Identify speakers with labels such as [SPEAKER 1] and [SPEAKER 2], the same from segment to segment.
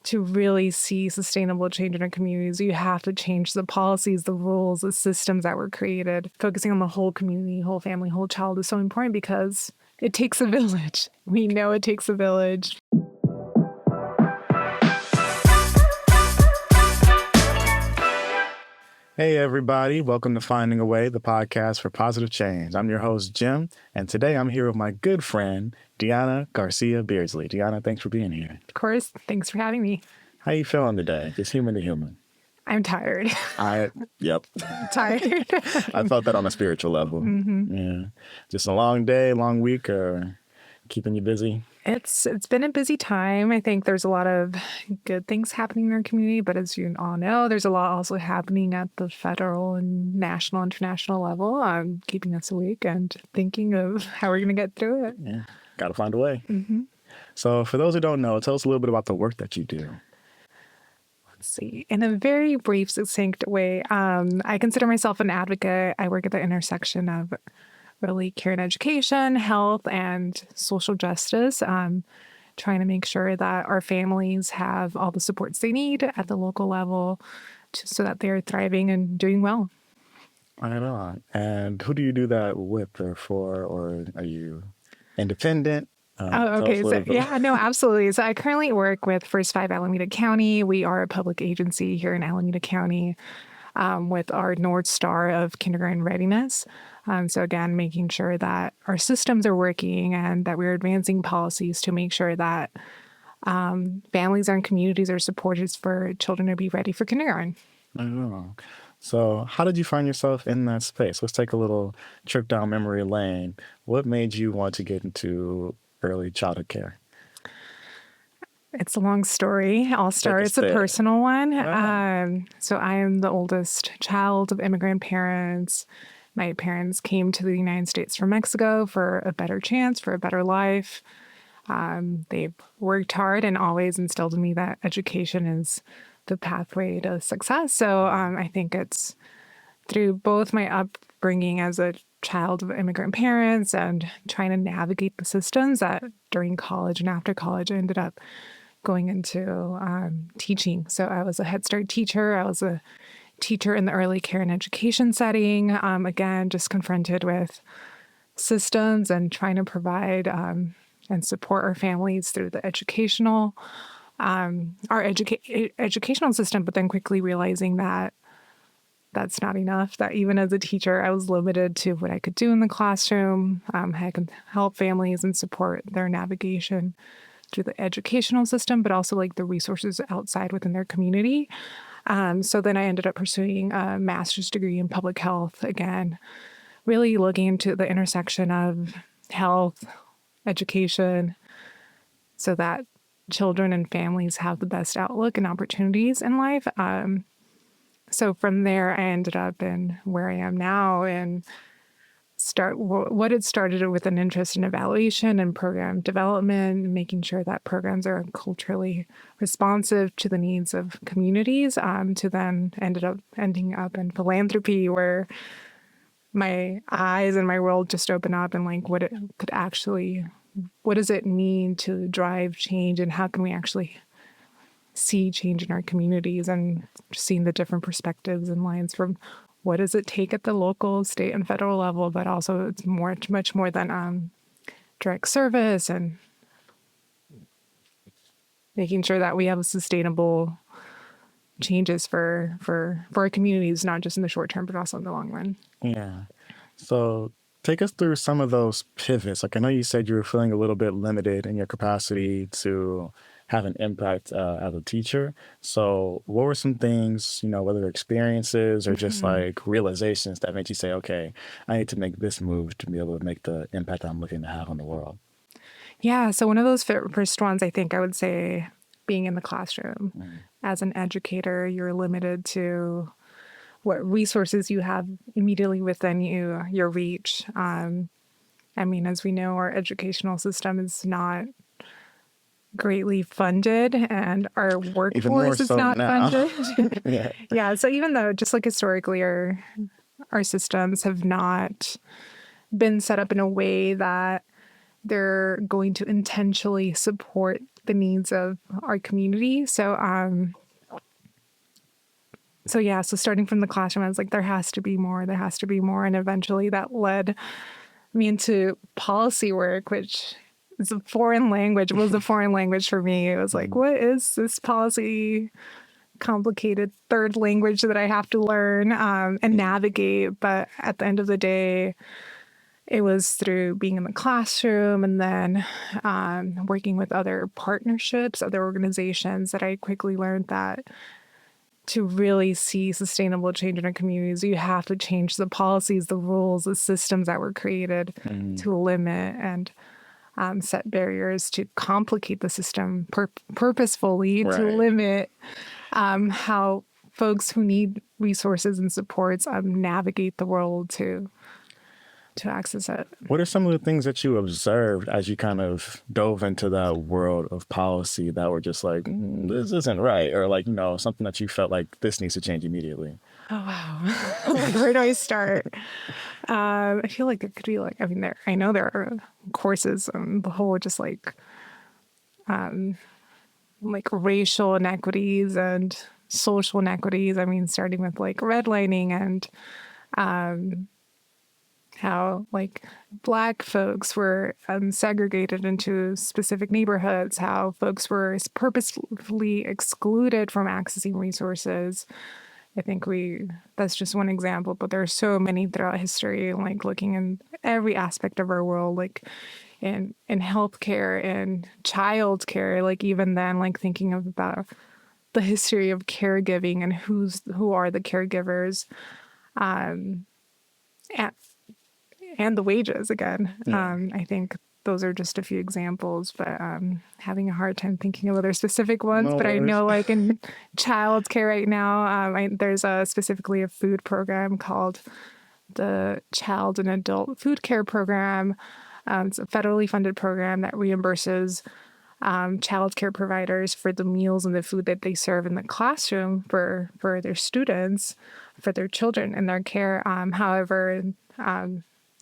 [SPEAKER 1] to really see sustainable change in our communities, you have to change the policies, the rules, the systems that were created. Focusing on the whole community, whole family, whole child is so important because it takes a village. We know it takes a village.
[SPEAKER 2] Hey, everybody. Welcome to Finding a Way, the podcast for positive change. I'm your host, Jim, and today I'm here with my good friend, Diana Garcia Beardsley. Diana, thanks for being here.
[SPEAKER 1] Of course. Thanks for having me.
[SPEAKER 2] How you feeling today? Just human to human.
[SPEAKER 1] I'm tired.
[SPEAKER 2] Yep.
[SPEAKER 1] Tired.
[SPEAKER 2] I felt that on a spiritual level.
[SPEAKER 1] Mm-hmm.
[SPEAKER 2] Yeah. Just a long day, long week, or keeping you busy?
[SPEAKER 1] It's been a busy time. I think there's a lot of good things happening in our community, but as you all know, there's a lot also happening at the federal and national, international level, keeping us awake and thinking of how we're going to get through it.
[SPEAKER 2] Yeah. Got to find a way.
[SPEAKER 1] Mm-hmm.
[SPEAKER 2] So for those who don't know, tell us a little bit about the work that you do.
[SPEAKER 1] Let's see. In a very brief, succinct way, I consider myself an advocate. I work at the intersection of really care and education, health, and social justice, trying to make sure that our families have all the supports they need at the local level so that they're thriving and doing well.
[SPEAKER 2] Right on. And who do you do that with or for, or are you independent?
[SPEAKER 1] Okay. So, yeah, no, absolutely. So I currently work with First 5 Alameda County. We are a public agency here in Alameda County with our North Star of kindergarten readiness. So again, making sure that our systems are working and that we're advancing policies to make sure that families and communities are supported for children to be ready for kindergarten.
[SPEAKER 2] I know. So how did you find yourself in that space? Let's take a little trip down memory lane. What made you want to get into early childhood care?
[SPEAKER 1] It's a long story. I'll start. It's a personal one. Wow. So I am the oldest child of immigrant parents. My parents came to the United States from Mexico for a better chance, for a better life. They've worked hard and always instilled in me that education is the pathway to success. So I think it's through both my upbringing as a child of immigrant parents and trying to navigate the systems that during college and after college, I ended up going into teaching. So I was a Head Start teacher. I was a teacher in the early care and education setting. Again, just confronted with systems and trying to provide and support our families through the educational system, but then quickly realizing that that's not enough, that even as a teacher, I was limited to what I could do in the classroom. I could help families and support their navigation through the educational system, but also like the resources outside within their community. So then I ended up pursuing a master's degree in public health, again, really looking into the intersection of health, education, so that children and families have the best outlook and opportunities in life. So from there, I ended up in where I am now and what had started with an interest in evaluation and program development, making sure that programs are culturally responsive to the needs of communities, to then ending up in philanthropy, where my eyes and my world just open up and like what does it mean to drive change and how can we actually see change in our communities, and seeing the different perspectives and lines from what does it take at the local, state, and federal level, but also it's much more than direct service and making sure that we have sustainable changes for our communities, not just in the short term, but also in the long run.
[SPEAKER 2] Yeah. So take us through some of those pivots. Like I know you said you were feeling a little bit limited in your capacity to have an impact as a teacher. So what were some things, whether experiences or just like realizations that made you say, okay, I need to make this move to be able to make the impact I'm looking to have on the world?
[SPEAKER 1] Yeah. So one of those first ones, I think I would say being in the classroom. As an educator, you're limited to what resources you have immediately within your reach. As we know, our educational system is not greatly funded and our workforce is not funded. Yeah. So even though just like historically our systems have not been set up in a way that they're going to intentionally support the needs of our community. So starting from the classroom, I was like, there has to be more. And eventually that led me into policy work, which is a foreign language. It was a foreign language for me. It was like, what is this policy, complicated third language that I have to learn and navigate? But at the end of the day, it was through being in the classroom and then working with other partnerships, other organizations, that I quickly learned that to really see sustainable change in our communities, you have to change the policies, the rules, the systems that were created to limit and set barriers to complicate the system purposefully to limit how folks who need resources and supports navigate the world to access it.
[SPEAKER 2] What are some of the things that you observed as you kind of dove into that world of policy that were just like, this isn't right, or like, something that you felt like this needs to change immediately?
[SPEAKER 1] Oh, wow. Where do I start? I feel like there could be I know there are courses on the whole, just like racial inequities and social inequities. I mean, starting with like redlining and how Black folks were segregated into specific neighborhoods, how folks were purposefully excluded from accessing resources. I think that's just one example, but there are so many throughout history, looking in every aspect of our world, in healthcare and childcare, even then, thinking about the history of caregiving and who are the caregivers, and the wages again. I think those are just a few examples, but having a hard time thinking of other specific ones.
[SPEAKER 2] No
[SPEAKER 1] but
[SPEAKER 2] worries.
[SPEAKER 1] I know in childcare right now, there's specifically a food program called the Child and Adult Food Care Program. It's a federally funded program that reimburses child care providers for the meals and the food that they serve in the classroom for their students, for their children in their care. However,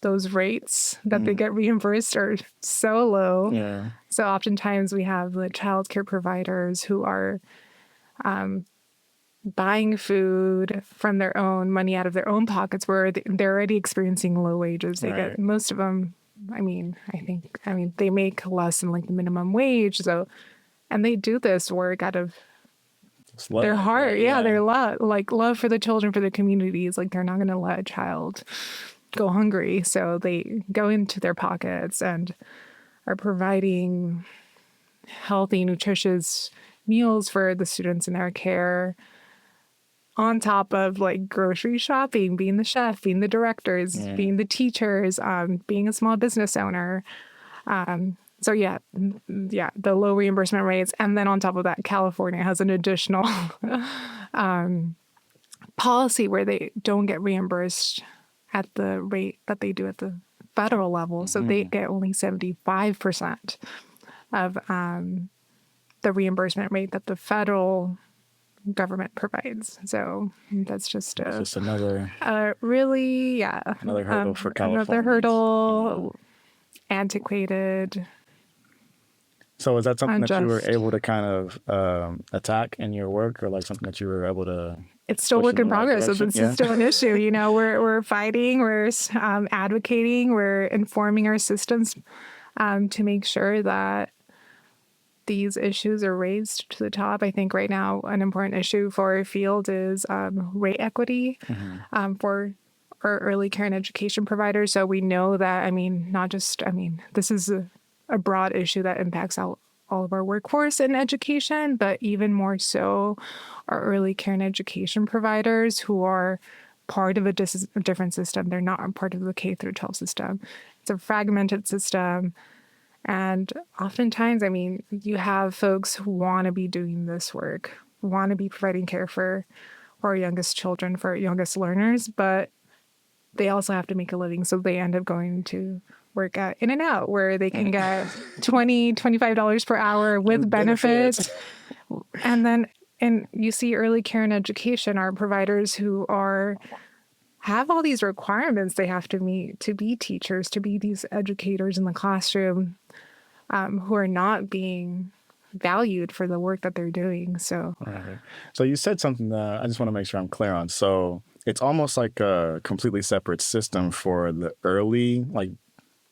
[SPEAKER 1] those rates that they get reimbursed are so low.
[SPEAKER 2] Yeah.
[SPEAKER 1] So oftentimes we have the child care providers who are buying food from their own money out of their own pockets, where they're already experiencing low wages. They get, most of them, I think they make less than the minimum wage. So, and they do this work out of their heart. Yeah, their love for the children, for the communities. They're not going to let a child go hungry. So they go into their pockets and are providing healthy, nutritious meals for the students in their care, on top of grocery shopping, being the chef, being the directors, being the teachers, being a small business owner. So the low reimbursement rates. And then on top of that, California has an additional policy where they don't get reimbursed at the rate that they do at the federal level. So they get only 75% of the reimbursement rate that the federal government provides. So that's just
[SPEAKER 2] another
[SPEAKER 1] really,
[SPEAKER 2] another hurdle for California.
[SPEAKER 1] Another hurdle, antiquated.
[SPEAKER 2] So is that something that you were able to kind of attack in your work, or something that you were able to?
[SPEAKER 1] It's still work in progress. So this is still an issue. We're fighting, we're advocating, we're informing our systems to make sure that these issues are raised to the top. I think right now an important issue for our field is rate equity for our early care and education providers. So we know that, this is a broad issue that impacts all of our workforce in education, but even more so our early care and education providers who are part of a different system. They're not part of the K through 12 system. It's a fragmented system. And oftentimes, you have folks who want to be doing this work, want to be providing care for our youngest children, for our youngest learners, but they also have to make a living. So they end up going to work at In-N-Out, where they can get $20, $25 per hour with benefits. And you see early care and education are providers who have all these requirements they have to meet to be teachers, to be these educators in the classroom, who are not being valued for the work that they're doing. So
[SPEAKER 2] Right. So you said something that I just want to make sure I'm clear on. So it's almost like a completely separate system for the early, like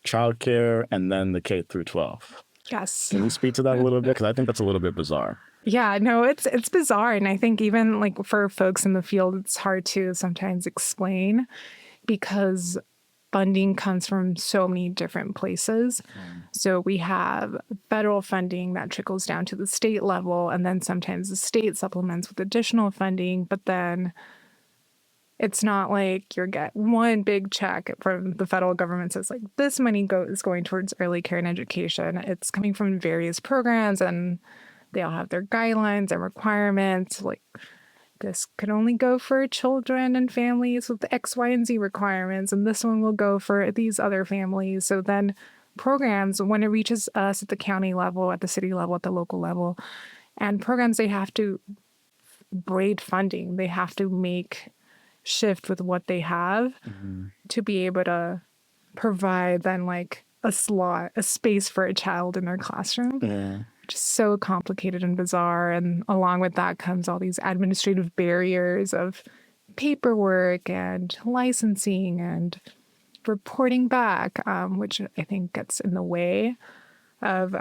[SPEAKER 2] childcare, and then the K through 12.
[SPEAKER 1] yes.
[SPEAKER 2] Can you speak to that a little bit? Because I think that's a little bit bizarre.
[SPEAKER 1] Yeah, no, it's bizarre. And I think even like for folks in the field, it's hard to sometimes explain because funding comes from so many different places. So we have federal funding that trickles down to the state level, and then sometimes the state supplements with additional funding, but then it's not like you get one big check from the federal government says like this money is going towards early care and education. It's coming from various programs, and they all have their guidelines and requirements. Like this could only go for children and families with the X, Y, and Z requirements, and this one will go for these other families. So then programs, when it reaches us at the county level, at the city level, at the local level, and programs, they have to braid funding. They have to make shift with what they have to be able to provide then like a slot, a space for a child in their classroom.
[SPEAKER 2] Yeah.
[SPEAKER 1] Which is so complicated and bizarre. And along with that comes all these administrative barriers of paperwork and licensing and reporting back, which I think gets in the way of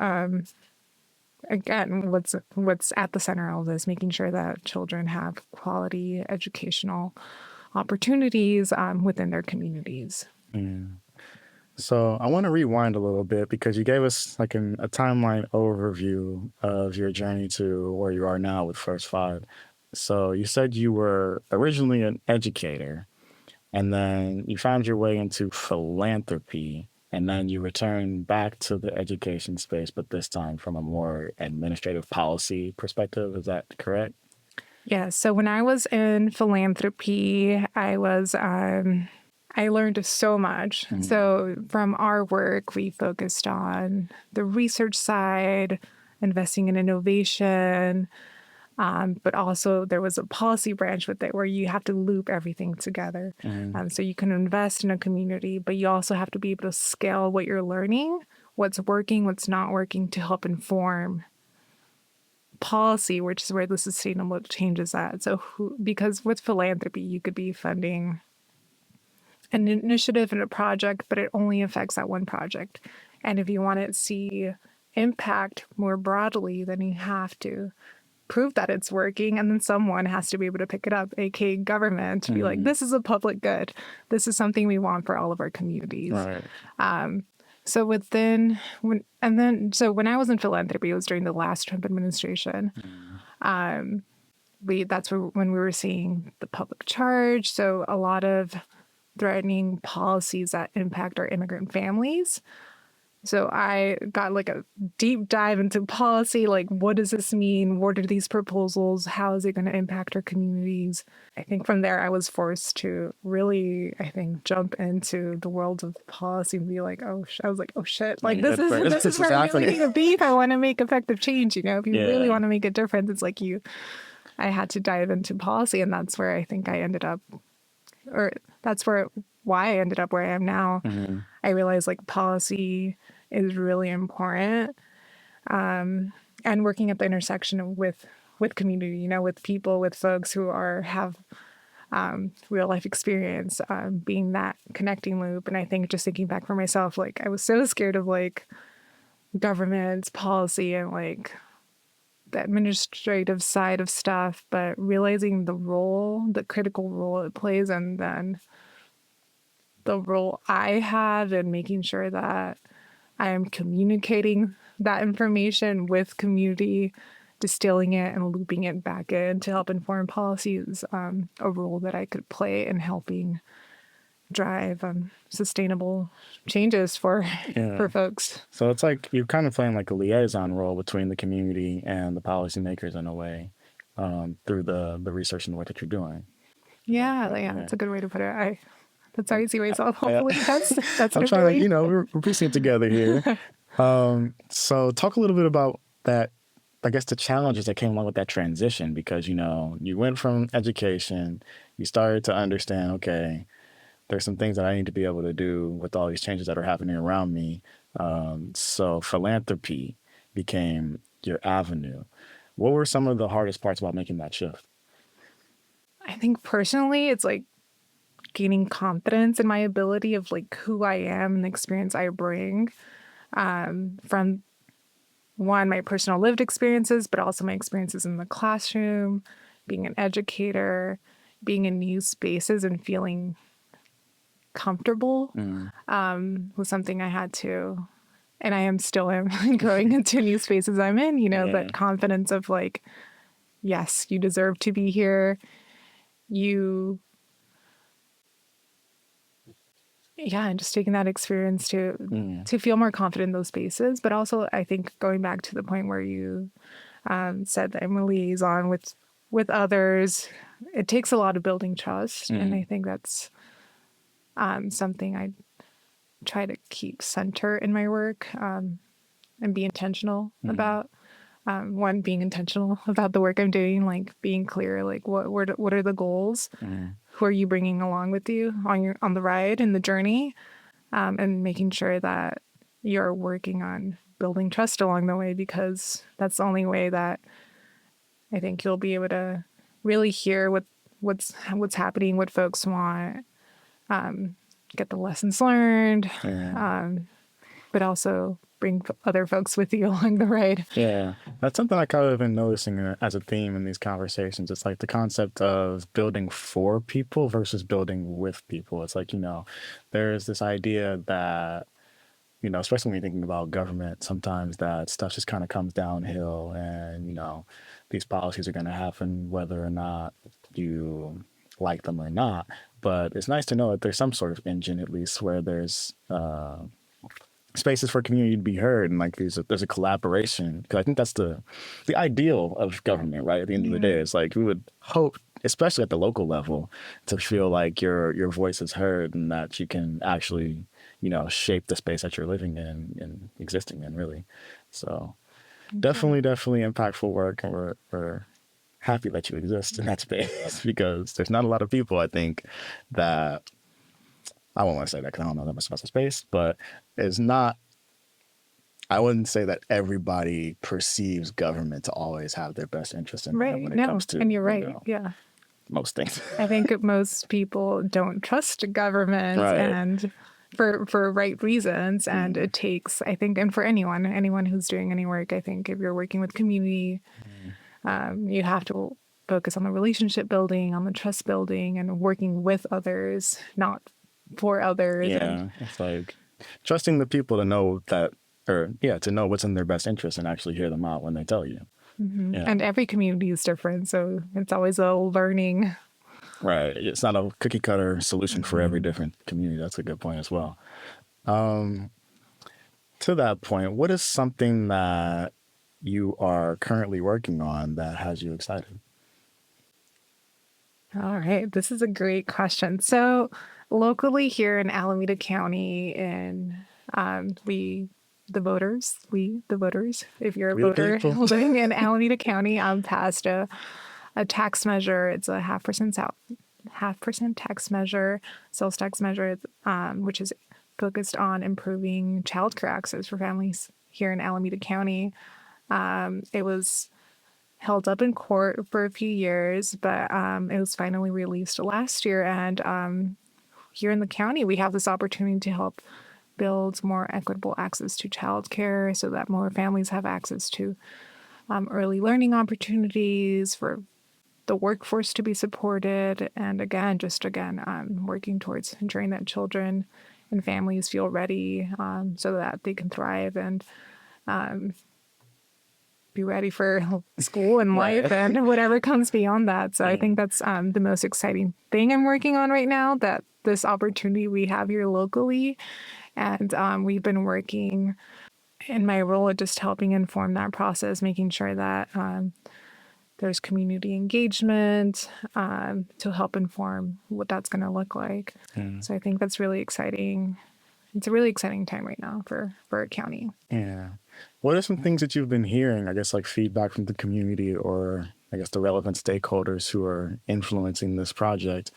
[SPEAKER 1] again what's at the center of all this, making sure that children have quality educational opportunities within their communities.
[SPEAKER 2] Yeah. So I want to rewind a little bit because you gave us like a timeline overview of your journey to where you are now with First Five. So you said you were originally an educator, and then you found your way into philanthropy, and then you returned back to the education space, but this time from a more administrative policy perspective. Is that correct?
[SPEAKER 1] Yeah. So when I was in philanthropy, I learned so much. So from our work, we focused on the research side, investing in innovation, but also there was a policy branch with it where you have to loop everything together. So you can invest in a community, but you also have to be able to scale what you're learning, what's working, what's not working to help inform policy, which is where the sustainable change is at. So because with philanthropy, you could be funding an initiative and a project, but it only affects that one project. And if you want to see impact more broadly, then you have to prove that it's working. And then someone has to be able to pick it up, aka government, to be like, this is a public good. This is something we want for all of our communities.
[SPEAKER 2] Right.
[SPEAKER 1] So when I was in philanthropy, it was during the last Trump administration. When we were seeing the public charge. So a lot of threatening policies that impact our immigrant families. So I got like a deep dive into policy, like what does this mean? What are these proposals? How is it going to impact our communities? I think from there I was forced to really, jump into the world of policy and be like, I was like, oh shit, like this is where I really need to be if I want to make effective change. If you really want to make a difference, it's like I had to dive into policy, and that's where I think I ended up, or that's why I ended up where I am now. I realized like policy is really important, and working at the intersection with community, with people, with folks who have real life experience, being that connecting loop. And I think just thinking back for myself, like I was so scared of like government policy and like the administrative side of stuff, but realizing the critical role it plays, and then the role I have in making sure that I am communicating that information with community, distilling it and looping it back in to help inform policies, a role that I could play in helping drive sustainable changes for folks.
[SPEAKER 2] So it's like you're kind of playing like a liaison role between the community and the policymakers in a way, through the research and the work that you're doing.
[SPEAKER 1] Yeah, that's a good way to put it. That's how you see myself. Hopefully, that's
[SPEAKER 2] I'm trying to, we're piecing it together here. So talk a little bit about that. I guess the challenges that came along with that transition, because you went from education, you started to understand, okay, there's some things that I need to be able to do with all these changes that are happening around me. So philanthropy became your avenue. What were some of the hardest parts about making that shift?
[SPEAKER 1] I think personally, it's like gaining confidence in my ability of like who I am and the experience I bring from one, my personal lived experiences, but also my experiences in the classroom, being an educator, being in new spaces and feeling comfortable was something I had to, and I am still am growing into new spaces I'm in,
[SPEAKER 2] Yeah.
[SPEAKER 1] that confidence of like, yes, you deserve to be here. You, yeah, and just taking that experience to feel more confident in those spaces. But also, I think going back to the point where you said that I'm a liaison with others, it takes a lot of building trust, and I think that's something I try to keep center in my work and be intentional about. One, being intentional about the work I'm doing, like being clear, like what are the goals? Who are you bringing along with you on the ride and the journey, and making sure that you're working on building trust along the way, because that's the only way that I think you'll be able to really hear what's happening, what folks want, get the lessons learned,
[SPEAKER 2] Yeah.
[SPEAKER 1] but also bring other folks with you along the ride.
[SPEAKER 2] Yeah, that's something I kind of been noticing as a theme in these conversations. It's like the concept of building for people versus building with people. It's like, there's this idea that, especially when you're thinking about government, sometimes that stuff just kind of comes downhill and, these policies are going to happen whether or not you like them or not. But it's nice to know that there's some sort of engine, at least, where there's spaces for community to be heard, and like there's a collaboration, because I think that's the ideal of government, right? At the end of the day, it's like we would hope, especially at the local level, to feel like your voice is heard and that you can actually shape the space that you're living in and existing in, really. So definitely impactful work, and we're happy that you exist in that space because there's not a lot of people, I think, that I won't want to say that because I don't know that much about the space, but it's not, I wouldn't say that everybody perceives government to always have their best interest in mind
[SPEAKER 1] Right.
[SPEAKER 2] when it
[SPEAKER 1] No,
[SPEAKER 2] comes to,
[SPEAKER 1] and you're right. Yeah.
[SPEAKER 2] most things.
[SPEAKER 1] I think most people don't trust government,
[SPEAKER 2] Right.
[SPEAKER 1] and for right reasons. And it takes, I think, and for anyone who's doing any work, I think if you're working with community, you have to focus on the relationship building, on the trust building, and working with others, not for others. And
[SPEAKER 2] Yeah. It's like trusting the people to know that, or yeah, to know what's in their best interest and actually hear them out when they tell you. Yeah.
[SPEAKER 1] and every community is different, so it's always a learning.
[SPEAKER 2] Right. It's not a cookie cutter solution for every different community. That's a good point as well. To that point, what is something that you are currently working on that has you excited?
[SPEAKER 1] All right, this is a great question. So locally here in Alameda County, in the voters, if you're a
[SPEAKER 2] We the
[SPEAKER 1] voter
[SPEAKER 2] people.
[SPEAKER 1] living in Alameda County, passed a tax measure. It's a 0.5% tax measure, sales tax measure, which is focused on improving childcare access for families here in Alameda County. It was held up in court for a few years, but it was finally released last year. And here in the county, we have this opportunity to help build more equitable access to childcare so that more families have access to early learning opportunities, for the workforce to be supported, and again, working towards ensuring that children and families feel ready so that they can thrive and be ready for school and life
[SPEAKER 2] Right.
[SPEAKER 1] and whatever comes beyond that. So I think that's the most exciting thing I'm working on right now, that this opportunity we have here locally. And we've been working in my role of just helping inform that process, making sure that there's community engagement to help inform what that's going to look like. So I think that's really exciting. It's a really exciting time right now for our county.
[SPEAKER 2] Yeah. What are some things that you've been hearing, I guess, like feedback from the community or I guess the relevant stakeholders who are influencing this project?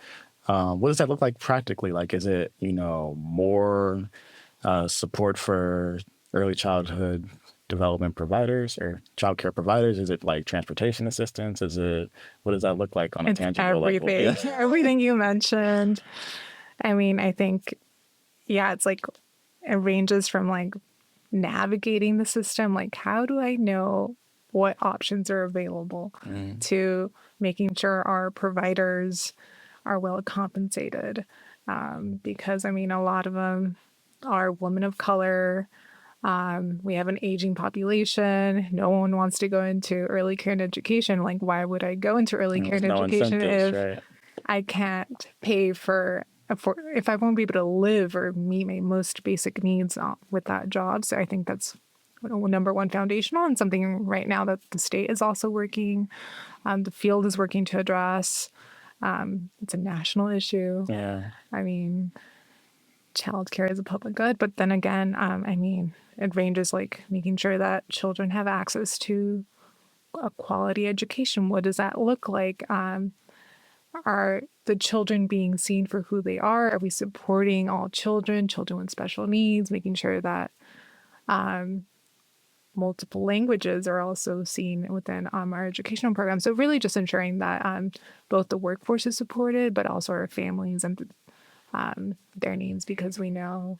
[SPEAKER 2] What does that look like practically? Like, is it, more support for early childhood development providers or childcare providers? Is it like transportation assistance? What does that look like on a
[SPEAKER 1] It's
[SPEAKER 2] tangible level?
[SPEAKER 1] everything,
[SPEAKER 2] Yeah.
[SPEAKER 1] everything you mentioned. I mean, I think, yeah, it's like it ranges from like navigating the system, like how do I know what options are available, to making sure our providers are well compensated. Because I mean, a lot of them are women of color. We have an aging population. No one wants to go into early care and education. Like, why would I go into early care
[SPEAKER 2] There's
[SPEAKER 1] and
[SPEAKER 2] no
[SPEAKER 1] education
[SPEAKER 2] incentives,
[SPEAKER 1] if
[SPEAKER 2] right?
[SPEAKER 1] I can't pay if I won't be able to live or meet my most basic needs with that job? So I think that's number one foundational, and something right now that the state is also working, the field is working to address. It's a national issue.
[SPEAKER 2] Yeah.
[SPEAKER 1] I mean, childcare is a public good, but then again, I mean, it ranges like making sure that children have access to a quality education. What does that look like? Are the children being seen for who they are? Are we supporting all children, children with special needs, making sure that multiple languages are also seen within our educational program? So really just ensuring that both the workforce is supported, but also our families and their needs, because we know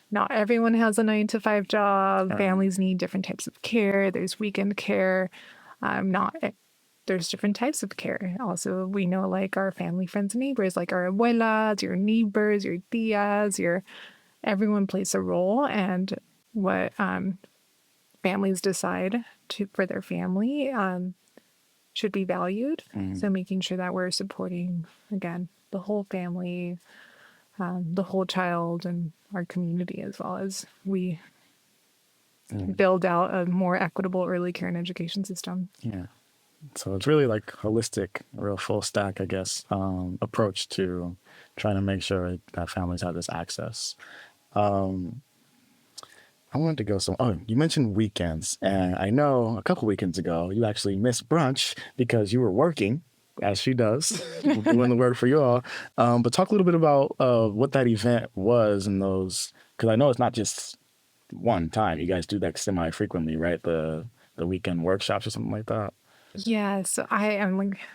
[SPEAKER 1] not everyone has a 9 to 5 job. Families need different types of care. There's weekend care. Not There's different types of care. Also, we know like our family, friends, and neighbors, like our abuelas, your neighbors, your tias, everyone plays a role, and what families decide for their family should be valued. So making sure that we're supporting, again, the whole family, the whole child, and our community, as well as we build out a more equitable early care and education system.
[SPEAKER 2] Yeah. So it's really like holistic, a real full stack, I guess, approach to trying to make sure that families have this access. I wanted to go you mentioned weekends, and I know a couple weekends ago you actually missed brunch because you were working, as she does, doing the work for you all. But talk a little bit about what that event was and those, because I know it's not just one time. You guys do that semi-frequently, right? The weekend workshops or something like that.
[SPEAKER 1] Yeah, so I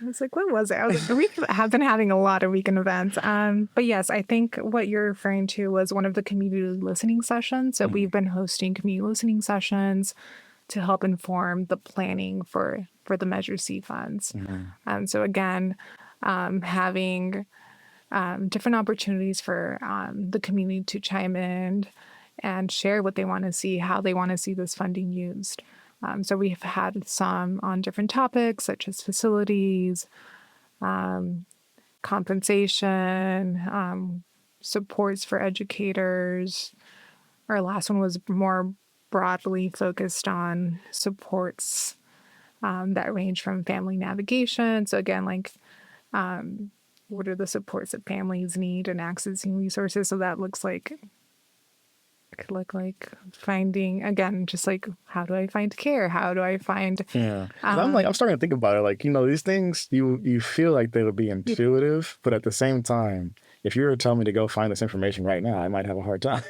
[SPEAKER 1] was like, what was it? I was like, we have been having a lot of weekend events. But yes, I think what you're referring to was one of the community listening sessions. So we've been hosting community listening sessions to help inform the planning for the Measure C funds. So again, having different opportunities for the community to chime in and share what they want to see, how they want to see this funding used. So we've had some on different topics, such as facilities, compensation, supports for educators. Our last one was more broadly focused on supports that range from family navigation. So again, like what are the supports that families need and accessing resources? So that could look like finding, again, just like, how do I find care? How do I find
[SPEAKER 2] Yeah, 'cause I'm starting to think about it. Like, these things you feel like they would be intuitive, but at the same time, if you were to tell me to go find this information right now, I might have a hard time.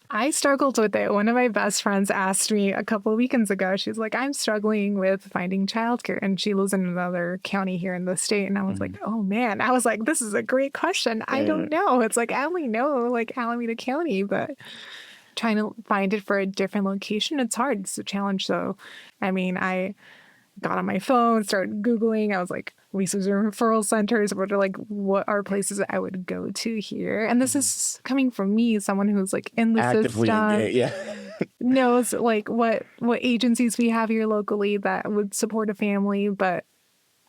[SPEAKER 1] I struggled with it. One of my best friends asked me a couple of weekends ago, she's like, I'm struggling with finding childcare. And she lives in another county here in the state. And I was like, oh man, I was like, this is a great question. I don't know. It's like, I only know like Alameda County, but trying to find it for a different location, it's hard. It's a challenge. So, I mean, I got on my phone, started Googling. I was like, resource and referral centers. What are places that I would go to here? And this is coming from me, someone who's like in the
[SPEAKER 2] Actively
[SPEAKER 1] system,
[SPEAKER 2] engaged, yeah.
[SPEAKER 1] knows like what agencies we have here locally that would support a family, but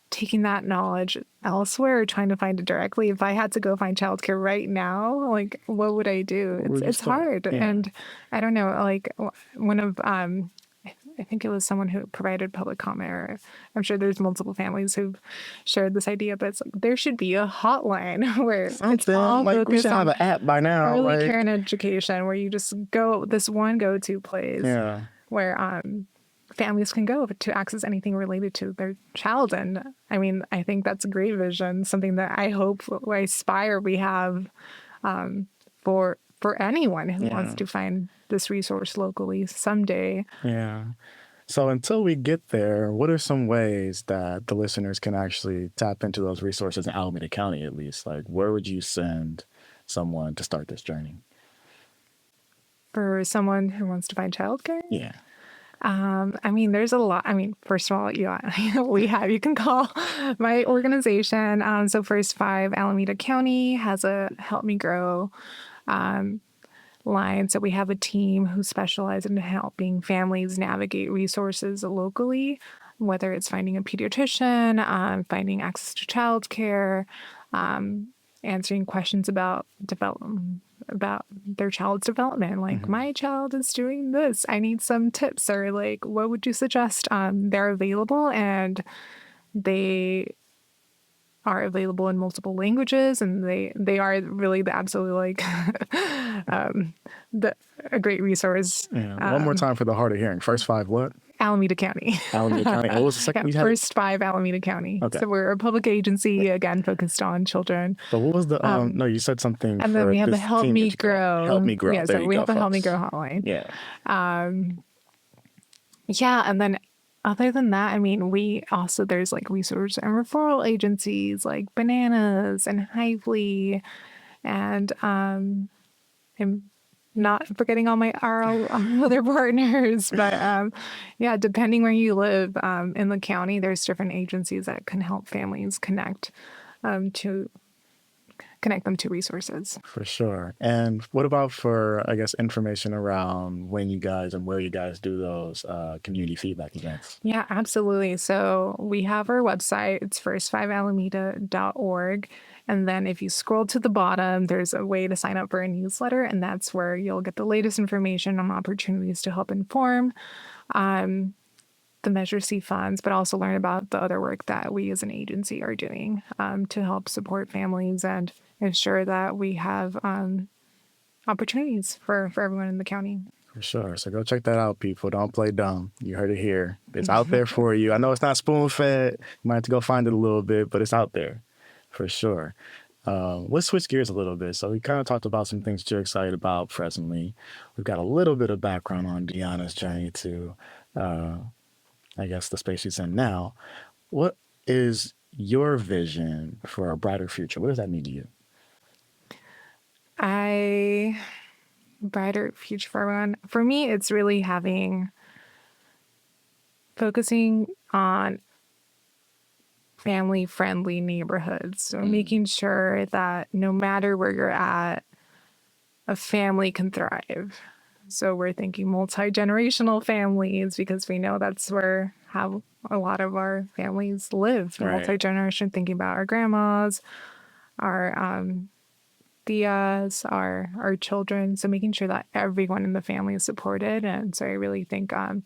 [SPEAKER 1] taking that knowledge elsewhere, trying to find it directly. If I had to go find childcare right now, like what would I do? It's hard.
[SPEAKER 2] Yeah.
[SPEAKER 1] And I don't know, like one of I think it was someone who provided public comment, or I'm sure there's multiple families who've shared this idea, but it's like there should be a hotline where it's all
[SPEAKER 2] like we
[SPEAKER 1] focused
[SPEAKER 2] should have
[SPEAKER 1] on
[SPEAKER 2] an app by now,
[SPEAKER 1] early
[SPEAKER 2] right?
[SPEAKER 1] care and education, where you just go this one go-to place
[SPEAKER 2] Yeah.
[SPEAKER 1] where families can go to access anything related to their child. And I mean, I think that's a great vision, something that I hope, I aspire we have for anyone who wants to find this resource locally someday.
[SPEAKER 2] Yeah. So until we get there, what are some ways that the listeners can actually tap into those resources in Alameda County, at least? Like, where would you send someone to start this journey?
[SPEAKER 1] For someone who wants to find childcare,
[SPEAKER 2] Yeah.
[SPEAKER 1] I mean, there's a lot. I mean, first of all, you can call my organization. So First Five Alameda County has a Help Me Grow line. So we have a team who specialize in helping families navigate resources locally, whether it's finding a pediatrician, finding access to childcare, answering questions about their child's development. Like, my child is doing this. I need some tips, or like, what would you suggest? They're available, and they are available in multiple languages, and they are really the absolutely like a great resource.
[SPEAKER 2] Yeah. One more time for the hard of hearing. First Five what?
[SPEAKER 1] Alameda County.
[SPEAKER 2] Alameda County. And what was the second?
[SPEAKER 1] Yeah, First Five Alameda County.
[SPEAKER 2] Okay.
[SPEAKER 1] So we're a public agency, again, focused on children.
[SPEAKER 2] So what was the, no, you said something.
[SPEAKER 1] And then we have the Help Me Grow.
[SPEAKER 2] Help Me Grow.
[SPEAKER 1] Yeah,
[SPEAKER 2] There
[SPEAKER 1] so
[SPEAKER 2] you
[SPEAKER 1] we
[SPEAKER 2] go,
[SPEAKER 1] have the Help Me
[SPEAKER 2] folks.
[SPEAKER 1] Grow hotline.
[SPEAKER 2] Yeah.
[SPEAKER 1] Yeah, and then other than that, I mean, there's like resource and referral agencies like Bananas and Hively, and I'm not forgetting all our other partners, but yeah, depending where you live in the county, there's different agencies that can help families connect them to resources.
[SPEAKER 2] For sure. And what about for, I guess, information around when you guys and where you guys do those community feedback events?
[SPEAKER 1] Yeah, absolutely. So we have our website. It's first5alameda.org. And then if you scroll to the bottom, there's a way to sign up for a newsletter. And that's where you'll get the latest information on opportunities to help inform the Measure C funds, but also learn about the other work that we as an agency are doing to help support families and ensure that we have opportunities for everyone in the county.
[SPEAKER 2] For sure. So go check that out, people. Don't play dumb. You heard it here. It's out there for you. I know it's not spoon-fed. You might have to go find it a little bit, but it's out there for sure. Let's switch gears a little bit. So we kind of talked about some things that you're excited about presently. We've got a little bit of background on Diana's journey to, I guess, the space she's in now. What is your vision for a brighter future? What does that mean to you?
[SPEAKER 1] Brighter future for everyone. For me, it's really focusing on family-friendly neighborhoods. So making sure that no matter where you're at, a family can thrive. So we're thinking multi-generational families because we know that's how a lot of our families live.
[SPEAKER 2] Right.
[SPEAKER 1] Multi-generation, thinking about our grandmas, our tias, our children. So making sure that everyone in the family is supported. And so I really think that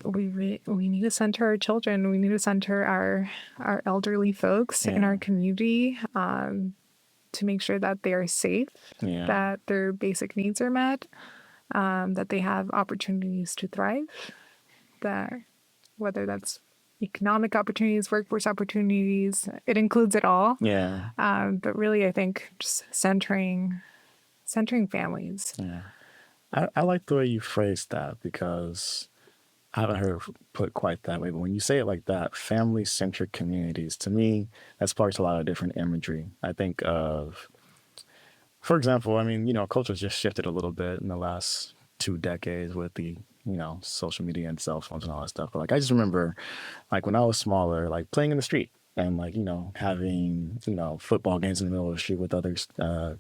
[SPEAKER 1] we need to center our children. We need to center our elderly folks in our community to make sure that they are safe, that their basic needs are met, that they have opportunities to thrive, that whether that's economic opportunities, workforce opportunities, it includes it all.
[SPEAKER 2] Yeah.
[SPEAKER 1] But really, I think just centering families.
[SPEAKER 2] Yeah. I like the way you phrased that because I haven't heard it put quite that way. But when you say it like that, family-centric communities, to me, that sparks a lot of different imagery. I think of, for example, I mean, culture's just shifted a little bit in the last 2 decades with the, social media and cell phones and all that stuff. But like, I just remember, like, when I was smaller, like playing in the street and like, having, football games in the middle of the street with other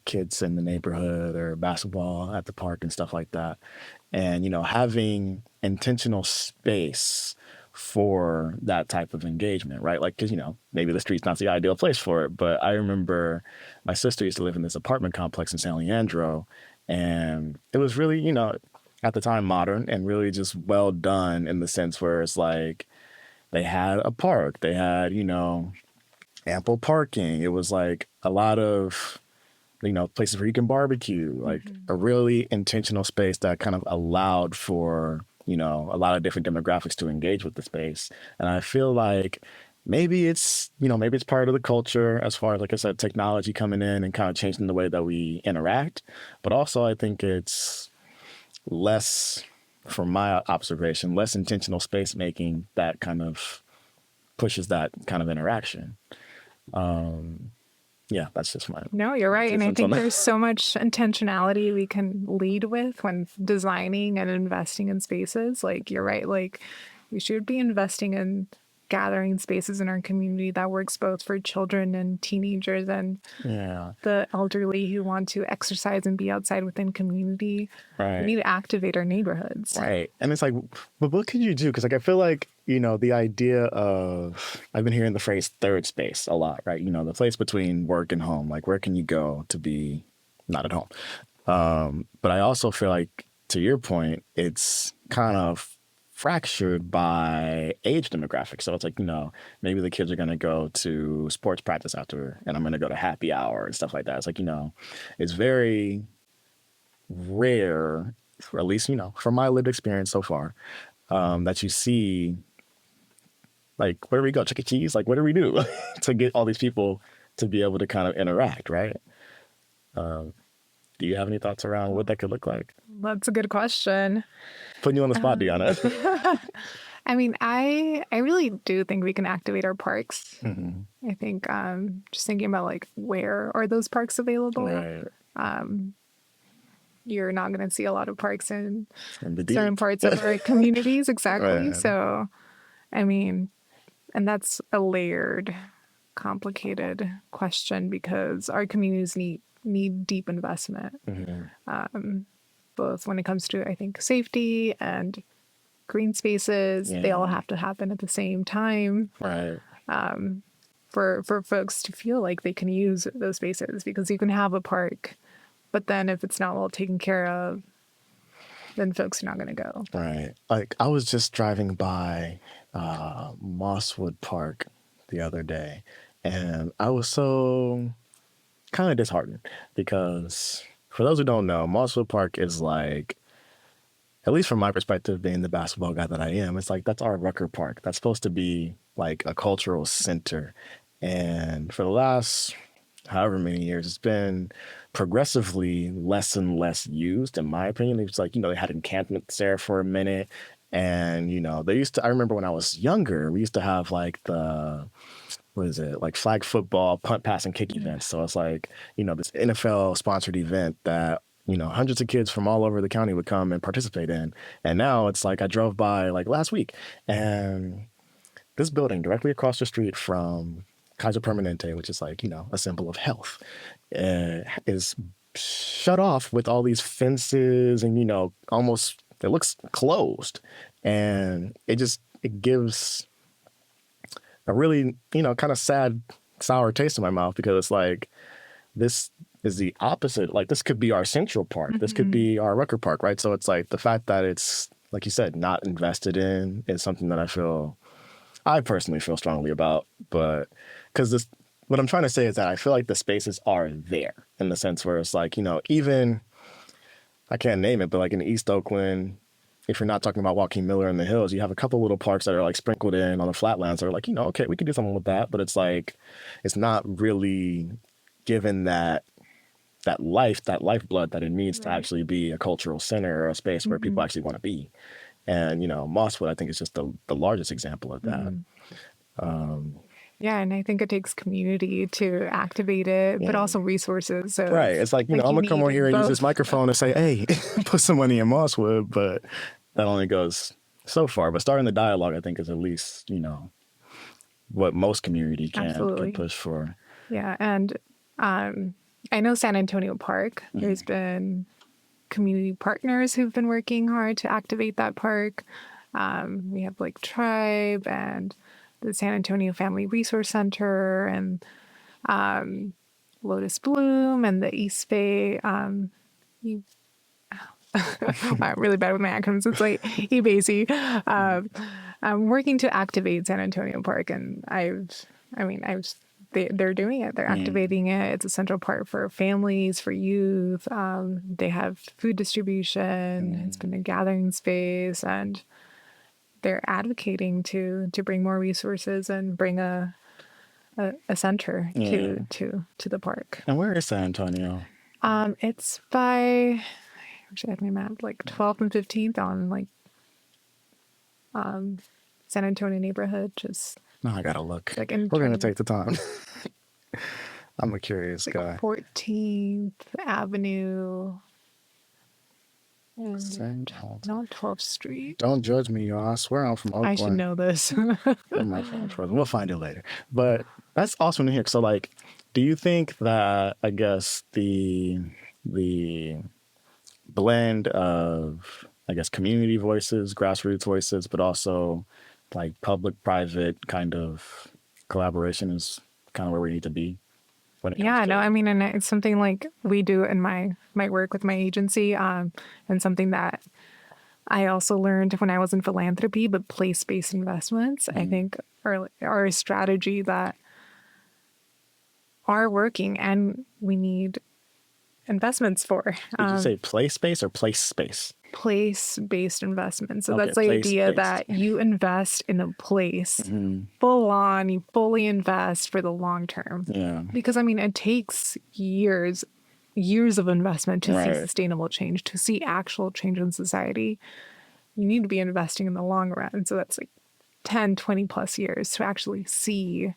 [SPEAKER 2] kids in the neighborhood or basketball at the park and stuff like that. And, having intentional space for that type of engagement, right? Like, because, maybe the street's not the ideal place for it. But I remember my sister used to live in this apartment complex in San Leandro. And it was really, at the time modern and really just well done in the sense where it's like they had a park, they had, ample parking. It was like a lot of, places where you can barbecue, like a really intentional space that kind of allowed for, a lot of different demographics to engage with the space. And I feel like maybe it's, maybe it's part of the culture as far as, like I said, technology coming in and kind of changing the way that we interact. But also, I think it's less, from my observation, less intentional space making that kind of pushes that kind of interaction. Yeah, that's just my
[SPEAKER 1] No, you're right.
[SPEAKER 2] 2
[SPEAKER 1] And I
[SPEAKER 2] cents on
[SPEAKER 1] think
[SPEAKER 2] that.
[SPEAKER 1] there's so much intentionality we can lead with when designing and investing in spaces. Like, you're right. Like, we should be investing in gathering spaces in our community that works both for children and teenagers and
[SPEAKER 2] Yeah,
[SPEAKER 1] the elderly who want to exercise and be outside within community. We
[SPEAKER 2] right.
[SPEAKER 1] need to activate our neighborhoods.
[SPEAKER 2] Right. And it's like, but what could you do? Because, like, I feel like, the idea of, I've been hearing the phrase third space a lot, right? The place between work and home. Like, where can you go to be not at home? But I also feel like, to your point, it's kind of fractured by age demographics. So it's like, maybe the kids are going to go to sports practice after, and I'm going to go to happy hour and stuff like that. It's like, it's very rare, or at least, from my lived experience so far, that you see, like, where do we go? Chuck E. Cheese? Like, what do we do to get all these people to be able to kind of interact, right? Do you have any thoughts around what that could look like?
[SPEAKER 1] That's a good question.
[SPEAKER 2] Putting you on the spot, Diana.
[SPEAKER 1] I mean, I really do think we can activate our parks.
[SPEAKER 2] Mhm.
[SPEAKER 1] I think just thinking about like where are those parks available?
[SPEAKER 2] Right.
[SPEAKER 1] You're not going to see a lot of parks in
[SPEAKER 2] And the
[SPEAKER 1] certain
[SPEAKER 2] deep.
[SPEAKER 1] parts of our communities, exactly.
[SPEAKER 2] Right.
[SPEAKER 1] So, I mean, and that's a layered, complicated question because our communities need deep investment,
[SPEAKER 2] Mhm.
[SPEAKER 1] both when it comes to I think safety and green spaces. They all
[SPEAKER 2] Yeah.
[SPEAKER 1] have to happen at the same time
[SPEAKER 2] Right.
[SPEAKER 1] for folks to feel like they can use those spaces because you can have a park, but then if it's not well taken care of, then folks are not going to go.
[SPEAKER 2] Right. Like, I was just driving by Mosswood Park the other day, and I was so kind of disheartened because, for those who don't know, Mosswood Park is like, at least from my perspective, being the basketball guy that I am, it's like that's our Rucker Park. That's supposed to be like a cultural center. And for the last however many years, it's been progressively less and less used, in my opinion. It's like, they had encampments there for a minute. And, I remember when I was younger, we used to have like what is it, like flag football, punt, pass, and kick events. So it's like, this NFL sponsored event that, hundreds of kids from all over the county would come and participate in. And now it's like I drove by like last week, and this building directly across the street from Kaiser Permanente, which is like, a symbol of health, is shut off with all these fences and, almost, it looks closed. And it gives a really, kind of sad, sour taste in my mouth because it's like, this is the opposite. Like, this could be our Central Park. This could be our Rucker Park, right? So it's like the fact that it's, like you said, not invested in is something that I personally feel strongly about. But because what I'm trying to say is that I feel like the spaces are there in the sense where it's like, even, I can't name it, but like in East Oakland, if you're not talking about Joaquin Miller in the Hills, you have a couple little parks that are like sprinkled in on the flatlands that are like, okay, we could do something with that. But it's like, it's not really given that lifeblood that it needs to
[SPEAKER 1] Right.
[SPEAKER 2] actually be a cultural center or a space where people actually want to be. And, Mosswood, I think, is just the largest example of that.
[SPEAKER 1] Yeah, and I think it takes community to activate it, but
[SPEAKER 2] Yeah.
[SPEAKER 1] also resources. So
[SPEAKER 2] Right. It's like, I'm
[SPEAKER 1] you
[SPEAKER 2] going to come over
[SPEAKER 1] need
[SPEAKER 2] here and use this
[SPEAKER 1] both.
[SPEAKER 2] microphone and say, hey, put some money in Mosswood. But that only goes so far. But starting the dialogue, I think, is at least, what most community can
[SPEAKER 1] Absolutely.
[SPEAKER 2] push for.
[SPEAKER 1] Yeah, and I know San Antonio Park. There's been community partners who've been working hard to activate that park. We have like Tribe and the San Antonio Family Resource Center and Lotus Bloom and the East Bay. You, I'm really bad with my acronyms. It's like EBAC. I'm working to activate San Antonio Park, and they're doing it. They're activating it. It's a central part for families, for youth. They have food distribution. It's been a gathering space, and they're advocating to bring more resources and bring a center
[SPEAKER 2] Yeah.
[SPEAKER 1] to the park.
[SPEAKER 2] And where is San Antonio?
[SPEAKER 1] It's by, actually I have my map, like 12th and 15th on like San Antonio neighborhood, just
[SPEAKER 2] No, I gotta look.
[SPEAKER 1] like in
[SPEAKER 2] We're gonna
[SPEAKER 1] Intergenerational.
[SPEAKER 2] take the time. I'm a curious
[SPEAKER 1] Like
[SPEAKER 2] guy.
[SPEAKER 1] 14th Avenue and
[SPEAKER 2] St. Paul.
[SPEAKER 1] not 12th Street.
[SPEAKER 2] Don't judge me, y'all. I swear I'm from
[SPEAKER 1] I should
[SPEAKER 2] Oakland.
[SPEAKER 1] know this.
[SPEAKER 2] Where am I from? We'll find it later. But that's awesome to hear. So, like, do you think that I guess the blend of I guess community voices, grassroots voices, but also like public-private kind of collaboration is kind of where we need to be when it comes
[SPEAKER 1] Yeah, no,
[SPEAKER 2] to
[SPEAKER 1] I mean, and it's something like we do in my work with my agency, and something that I also learned when I was in philanthropy, but place-based investments, I think are a strategy that are working and we need investments for.
[SPEAKER 2] Did you say play space or place space?
[SPEAKER 1] Place-based investments. So
[SPEAKER 2] Okay,
[SPEAKER 1] that's the idea
[SPEAKER 2] place-based.
[SPEAKER 1] that you invest in a place
[SPEAKER 2] Mhm.
[SPEAKER 1] full on, you fully invest for the long term.
[SPEAKER 2] Yeah.
[SPEAKER 1] Because I mean, it takes years of investment to see
[SPEAKER 2] Right.
[SPEAKER 1] sustainable change, to see actual change in society. You need to be investing in the long run. So that's like 10, 20 plus years to actually see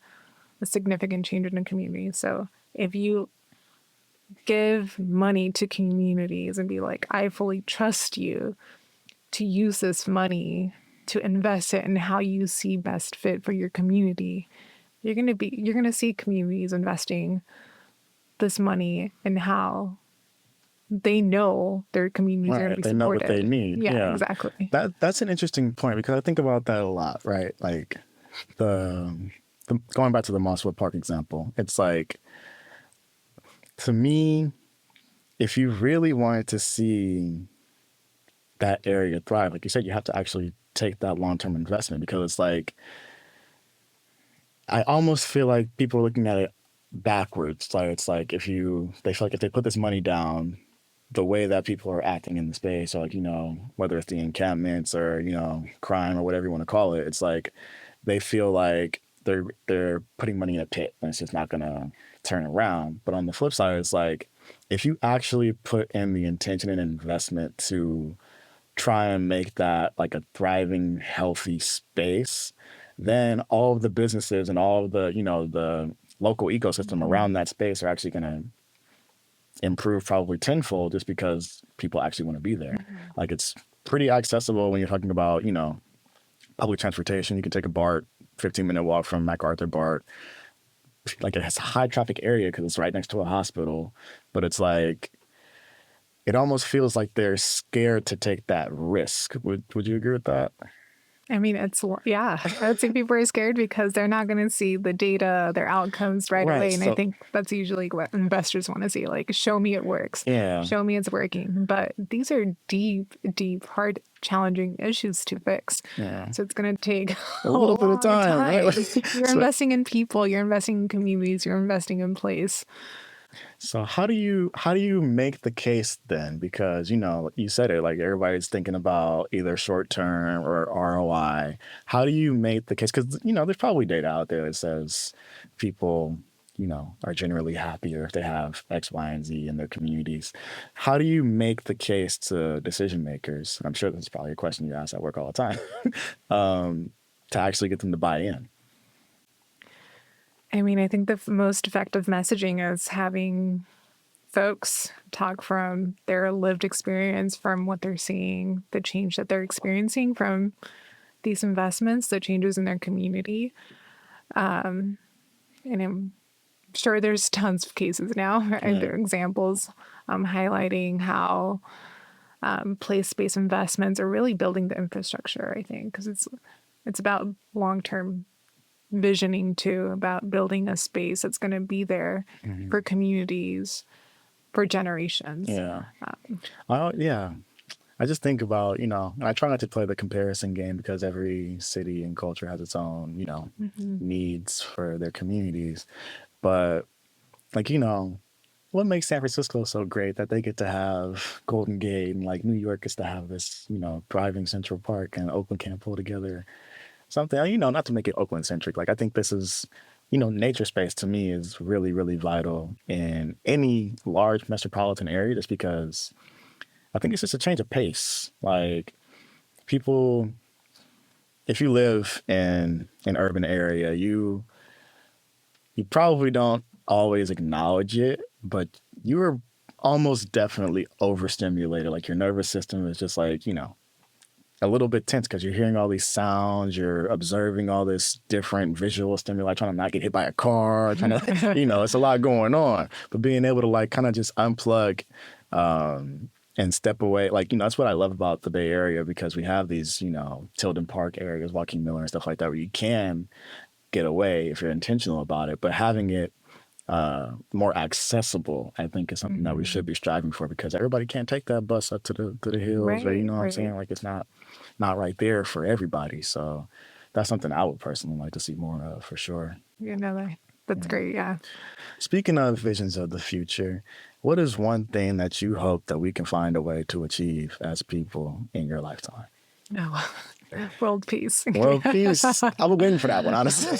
[SPEAKER 1] a significant change in a community. So if you give money to communities and be like, I fully trust you to use this money to invest it in how you see best fit for your community, you're going to see communities investing this money in how they know their communities are going to
[SPEAKER 2] Right.
[SPEAKER 1] be
[SPEAKER 2] They know what they
[SPEAKER 1] supported.
[SPEAKER 2] need.
[SPEAKER 1] Yeah,
[SPEAKER 2] Yeah.
[SPEAKER 1] exactly.
[SPEAKER 2] That's an interesting point because I think about that a lot, right? Like the, going back to the Mosswood Park example, it's like to me, if you really wanted to see that area thrive, like you said, you have to actually take that long-term investment because it's like I almost feel like people are looking at it backwards. Like it's like they feel like if they put this money down, the way that people are acting in the space, or like, whether it's the encampments or, crime or whatever you want to call it, it's like they feel like they're putting money in a pit and it's just not gonna turn around. But on the flip side, it's like if you actually put in the intention and investment to try and make that like a thriving, healthy space, then all of the businesses and all of the, the local ecosystem around that space are actually going to improve probably tenfold just because people actually want to be there. Like it's pretty accessible when you're talking about, public transportation. You can take a BART, 15-minute walk from MacArthur BART. Like it has a high traffic area because it's right next to a hospital, but it's like it almost feels like they're scared to take that risk. Would you agree with that?
[SPEAKER 1] I mean, yeah, I would say people are scared because they're not going to see the data, their outcomes right
[SPEAKER 2] Right.
[SPEAKER 1] away. And I
[SPEAKER 2] So
[SPEAKER 1] think that's usually what investors want to see. Like, show me it works.
[SPEAKER 2] yeah.
[SPEAKER 1] Show me it's working. But these are deep, deep, hard, challenging issues to fix.
[SPEAKER 2] Yeah.
[SPEAKER 1] So it's going to take
[SPEAKER 2] A little bit of time, right?
[SPEAKER 1] You're
[SPEAKER 2] So-
[SPEAKER 1] investing in people, you're investing in communities, you're investing in place.
[SPEAKER 2] So how do you make the case then? Because you said it, like everybody's thinking about either short term or ROI. How do you make the case? Because there's probably data out there that says people are generally happier if they have X, Y, and Z in their communities. How do you make the case to decision makers? I'm sure this is probably a question you ask at work all the time. To actually get them to buy in.
[SPEAKER 1] I mean, I think the most effective messaging is having folks talk from their lived experience, from what they're seeing, the change that they're experiencing from these investments, the changes in their community. And I'm sure there's tons of cases now, right? There are examples highlighting how place-based investments are really building the infrastructure, I think, because it's about long-term visioning too, about building a space that's going to be there for communities for generations.
[SPEAKER 2] Yeah. Yeah. I just think about, and I try not to play the comparison game because every city and culture has its own, needs for their communities. But like, what makes San Francisco so great that they get to have Golden Gate and like New York gets to have this, thriving Central Park and Oakland can't pull together something, not to make it Oakland centric. Like I think this is, nature space to me is really, really vital in any large metropolitan area just because I think it's just a change of pace. Like people, if you live in an urban area, you probably don't always acknowledge it, but you are almost definitely overstimulated. Like your nervous system is just like, a little bit tense because you're hearing all these sounds, you're observing all this different visual stimuli, trying to not get hit by a car, trying to, it's a lot going on. But being able to like kind of just unplug and step away, like, that's what I love about the Bay Area because we have these, Tilden Park areas, Joaquin Miller and stuff like that, where you can get away if you're intentional about it, but having it more accessible, I think, is something that we should be striving for because everybody can't take that bus up to the hills, or you know what I'm saying? Like it's not right there for everybody. So that's something I would personally like to see more of for sure.
[SPEAKER 1] That's great. Yeah.
[SPEAKER 2] Speaking of visions of the future, what is one thing that you hope that we can find a way to achieve as people in your lifetime?
[SPEAKER 1] No. World peace.
[SPEAKER 2] World peace. I was waiting for that one, honestly.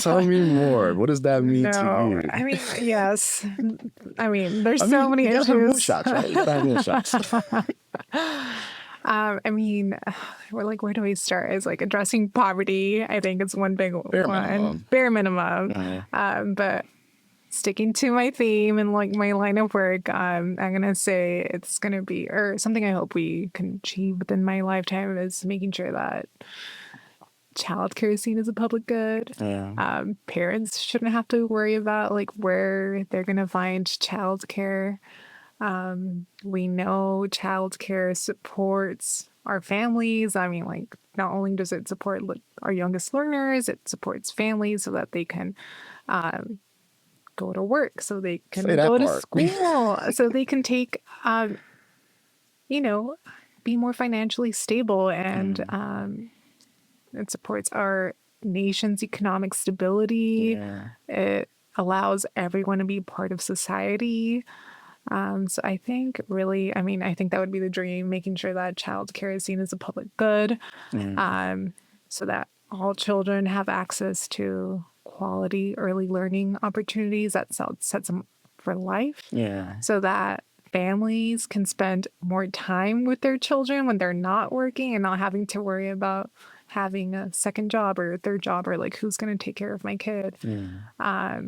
[SPEAKER 2] Tell me more. What does that mean to you?
[SPEAKER 1] I mean, yes. I mean, there's so many issues.
[SPEAKER 2] Moonshots, right? You gotta have moonshots.
[SPEAKER 1] I mean, where do we start? Is like addressing poverty. I think it's one big one. Bare minimum. Mm-hmm. But sticking to my theme and like my line of work, I'm gonna say it's gonna be, or something I hope we can achieve within my lifetime is making sure that childcare is seen as a public good. Yeah. Parents shouldn't have to worry about like where they're gonna find childcare. We know childcare supports our families. I mean, like, not only does it support our youngest learners, it supports families so that they can go to work, so they can go to school, so they can take, be more financially stable. And it supports our nation's economic stability. Yeah. It allows everyone to be part of society. So I think really, I think that would be the dream, making sure that childcare is seen as a public good, so that all children have access to quality early learning opportunities that sets them for life. Yeah. So that families can spend more time with their children when they're not working and not having to worry about having a second job or a third job or like who's going to take care of my kid. Yeah.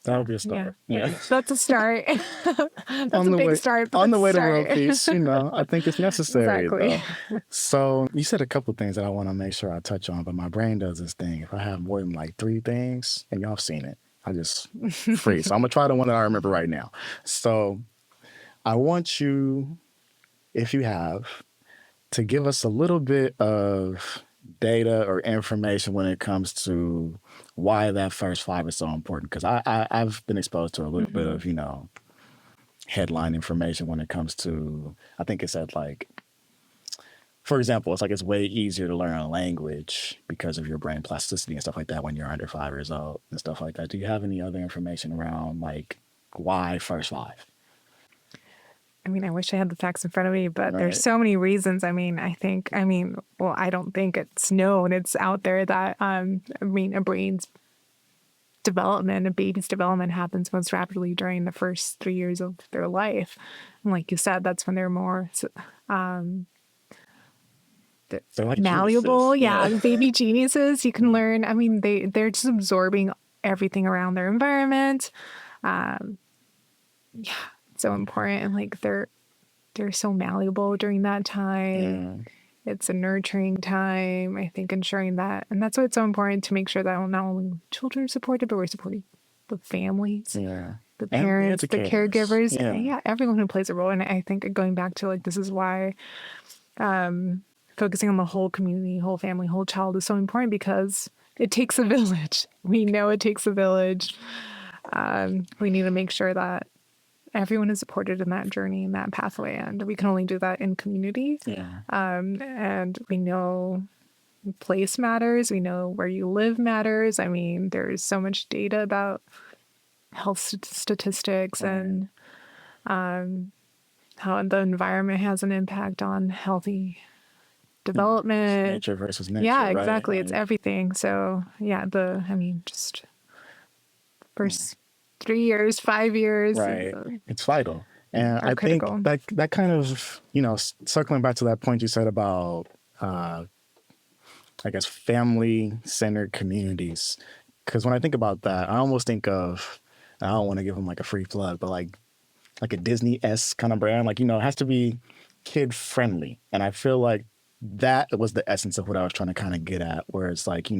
[SPEAKER 2] That would be a start. Yeah.
[SPEAKER 1] That's a start. That's
[SPEAKER 2] on
[SPEAKER 1] a big start.
[SPEAKER 2] On the way to world peace, I think it's necessary. Exactly. Though. So you said a couple of things that I want to make sure I touch on, but my brain does this thing. If I have more than like 3 things, and y'all have seen it, I just freeze. So I'm going to try the one that I remember right now. So I want you, if you have, to give us a little bit of data or information when it comes to why that first 5 is so important. Because I've been exposed to a little bit of, headline information when it comes to, I think it said like, for example, it's like it's way easier to learn a language because of your brain plasticity and stuff like that when you're under 5 years old and stuff like that. Do you have any other information around like why first 5?
[SPEAKER 1] I wish I had the facts in front of me, but there's so many reasons. I don't think it's known. It's out there that, a brain's development, a baby's development happens most rapidly during the first 3 years of their life. And like you said, that's when they're more like malleable. Yeah. Baby geniuses. You can learn. They're just absorbing everything around their environment. So important, and like they're so malleable during that time. It's a nurturing time. I think ensuring that, and that's why it's so important to make sure that not only children are supported, but we're supporting the families, the parents, the caregivers, everyone who plays a role. And I think going back to like, this is why focusing on the whole community, whole family, whole child is so important, because it takes a village. We know it takes a village. We need to make sure that everyone is supported in that journey, in that pathway, and we can only do that in community. And we know place matters. We know where you live matters. I mean, there's so much data about health statistics and how the environment has an impact on healthy development.
[SPEAKER 2] Nature versus nature,
[SPEAKER 1] Yeah,
[SPEAKER 2] right?
[SPEAKER 1] exactly. It's
[SPEAKER 2] Like,
[SPEAKER 1] everything. So yeah, just first 3 years, 5 years
[SPEAKER 2] right. It's vital. And
[SPEAKER 1] are
[SPEAKER 2] I think
[SPEAKER 1] critical.
[SPEAKER 2] that kind of, circling back to that point you said about, uh, I guess, family-centered communities. Because when I think about that, I almost think of, I don't want to give them like a free plug, but like a Disney-esque kind of brand. Like, it has to be kid-friendly. And I feel like that was the essence of what I was trying to kind of get at, where it's like,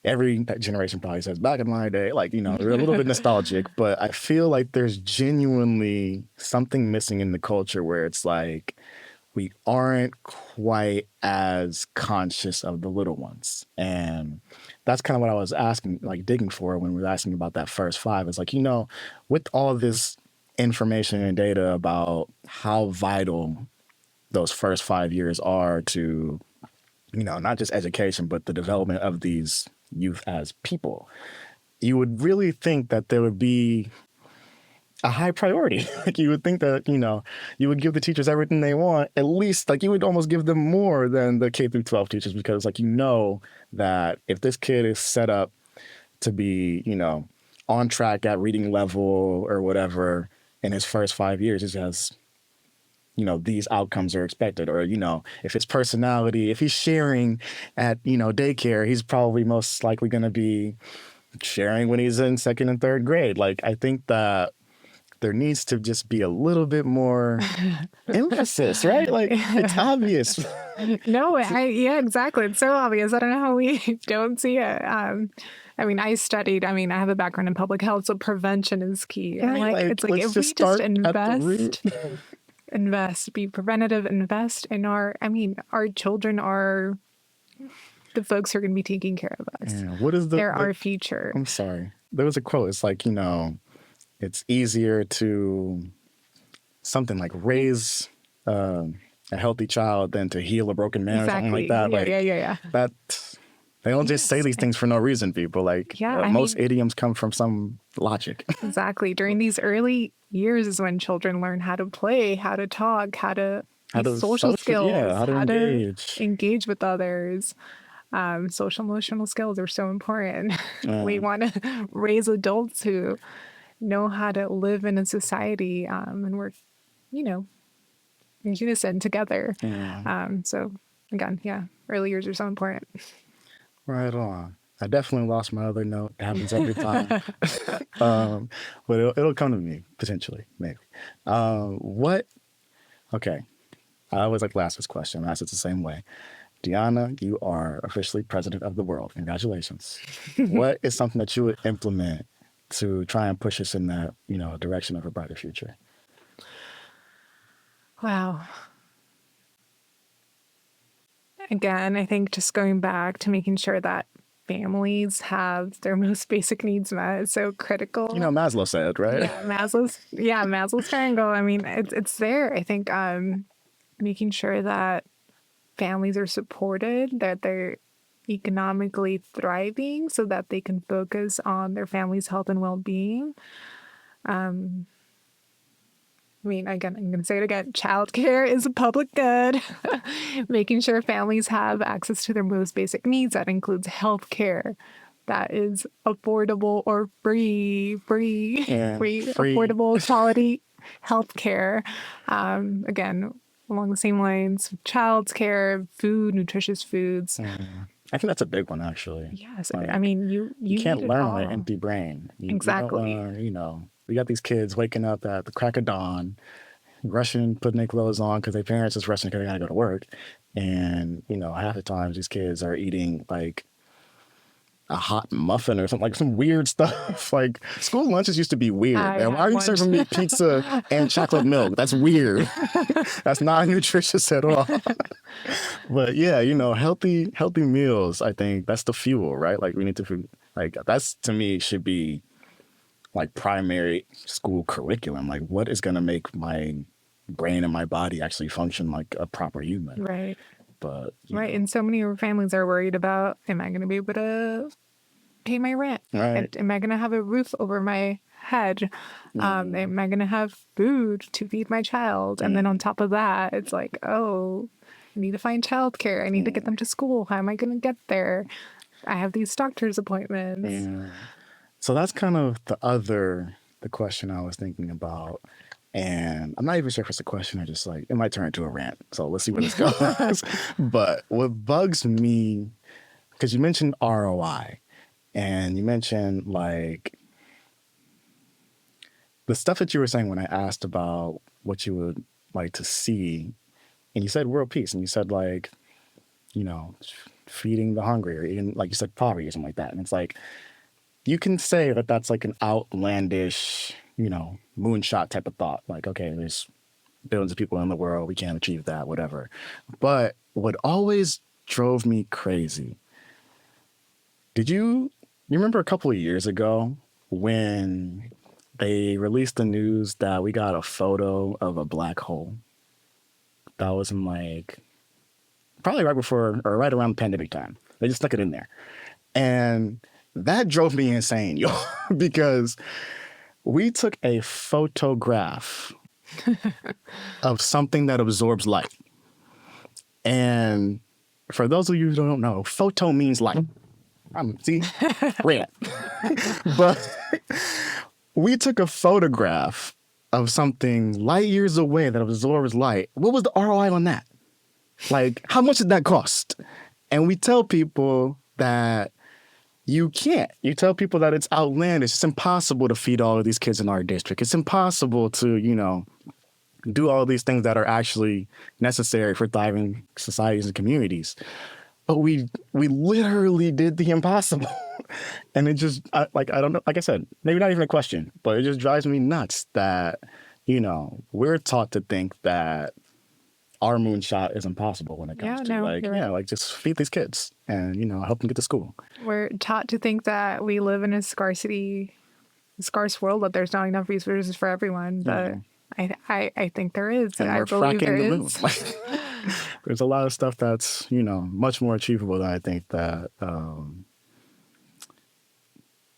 [SPEAKER 2] every generation probably says back in my day, like, we're a little bit nostalgic, but I feel like there's genuinely something missing in the culture where it's like we aren't quite as conscious of the little ones. And that's kind of what I was asking, like digging for when we were asking about that first five. It's like, with all this information and data about how vital those first 5 years are to, not just education, but the development of these youth as people, you would really think that there would be a high priority. Like you would think that, you would give the teachers everything they want, at least like you would almost give them more than the K through 12 teachers, because like, that if this kid is set up to be, on track at reading level or whatever in his first 5 years, he has, these outcomes are expected. Or, if it's personality, if he's sharing at, daycare, he's probably most likely going to be sharing when he's in second and third grade. Like, I think that there needs to just be a little bit more emphasis, right? Like, it's obvious.
[SPEAKER 1] No, yeah, exactly. It's so obvious. I don't know how we don't see it. I have a background in public health, so prevention is key. And
[SPEAKER 2] Right?
[SPEAKER 1] it's like
[SPEAKER 2] Let's
[SPEAKER 1] if
[SPEAKER 2] just
[SPEAKER 1] we just
[SPEAKER 2] start at the root.
[SPEAKER 1] be preventative, invest in our children are the folks who are going to be taking care of us.
[SPEAKER 2] Yeah, what is
[SPEAKER 1] They're our future.
[SPEAKER 2] I'm sorry. There was a quote. It's like, it's easier to something like raise a healthy child than to heal a broken man or something like that.
[SPEAKER 1] Yeah.
[SPEAKER 2] That they don't just say these things for no reason, people. Like, most idioms come from some logic.
[SPEAKER 1] Exactly. During these early years is when children learn how to play, how to talk, how to social skills,
[SPEAKER 2] how to
[SPEAKER 1] engage with others. Social emotional skills are so important. We want to raise adults who know how to live in a society and work, in unison together. So again, early years are so important.
[SPEAKER 2] Right on. I definitely lost my other note. It happens every time. But it'll come to me, potentially, maybe. Okay. I always like to ask this question. I ask it the same way. Diana, you are officially president of the world. Congratulations. What is something that you would implement to try and push us in that, direction of a brighter future?
[SPEAKER 1] Wow. Again, I think just going back to making sure that families have their most basic needs met is so critical.
[SPEAKER 2] Maslow said, right?
[SPEAKER 1] Maslow's triangle. I mean, it's there. I think making sure that families are supported, that they're economically thriving so that they can focus on their family's health and well-being. Again, I'm going to say it again. Childcare is a public good. Making sure families have access to their most basic needs. That includes health care that is affordable or free, affordable, quality health care. Again, along the same lines, childcare, food, nutritious foods.
[SPEAKER 2] I think that's a big one, actually.
[SPEAKER 1] Yes.
[SPEAKER 2] Like,
[SPEAKER 1] you
[SPEAKER 2] can't learn on an empty brain.
[SPEAKER 1] Exactly.
[SPEAKER 2] You don't learn, we got these kids waking up at the crack of dawn, rushing, putting their clothes on because their parents is rushing because they got to go to work. And, half the times these kids are eating like a hot muffin or something, like some weird stuff. Like school lunches used to be weird. Man, why are you serving me pizza and chocolate milk? That's weird. That's not nutritious at all. But yeah, healthy meals. I think that's the fuel, right? Like we need to, like that's to me should be like primary school curriculum. Like what is going to make my brain and my body actually function like a proper human?
[SPEAKER 1] Right.
[SPEAKER 2] but
[SPEAKER 1] Right. And so many families are worried about, am I going to be able to pay my rent?
[SPEAKER 2] right.
[SPEAKER 1] Am I going to have a roof over my head? Am I going to have food to feed my child? And then on top of that, it's like, oh, I need to find childcare. I need to get them to school. How am I going to get there? I have these doctor's appointments.
[SPEAKER 2] Yeah. So that's kind of the question I was thinking about. And I'm not even sure if it's a question or just like, it might turn into a rant. So let's see where this goes. But what bugs me, because you mentioned ROI and you mentioned like the stuff that you were saying when I asked about what you would like to see, and you said world peace, and you said like, you know, feeding the hungry, or even like you said poverty or something like that. And it's like, you can say that that's like an outlandish, you know, moonshot type of thought. Like, okay, there's billions of people in the world, we can't achieve that, whatever. But what always drove me crazy, you remember a couple of years ago when they released the news that we got a photo of a black hole? That was in like probably right before or right around pandemic time. They just stuck it in there. And that drove me insane, yo, because we took a photograph of something that absorbs light. And for those of you who don't know, photo means light. See, red. But we took a photograph of something light years away that absorbs light. What was the ROI on that? Like, how much did that cost? And we tell people that you can't. You tell people that it's outlandish. It's impossible to feed all of these kids in our district. It's impossible to, you know, do all these things that are actually necessary for thriving societies and communities. But we literally did the impossible. And it just, I don't know, like I said, maybe not even a question, but it just drives me nuts that, you know, we're taught to think that our moonshot is impossible when it comes to like,
[SPEAKER 1] you're right.
[SPEAKER 2] like just feed these kids and, you know, help them get to school.
[SPEAKER 1] We're taught to think that we live in a scarce world, that there's not enough resources for everyone. But I think there is.
[SPEAKER 2] And
[SPEAKER 1] I
[SPEAKER 2] we're
[SPEAKER 1] believe
[SPEAKER 2] fracking
[SPEAKER 1] there
[SPEAKER 2] the moon.
[SPEAKER 1] is.
[SPEAKER 2] Like, there's a lot of stuff that's, you know, much more achievable than I think that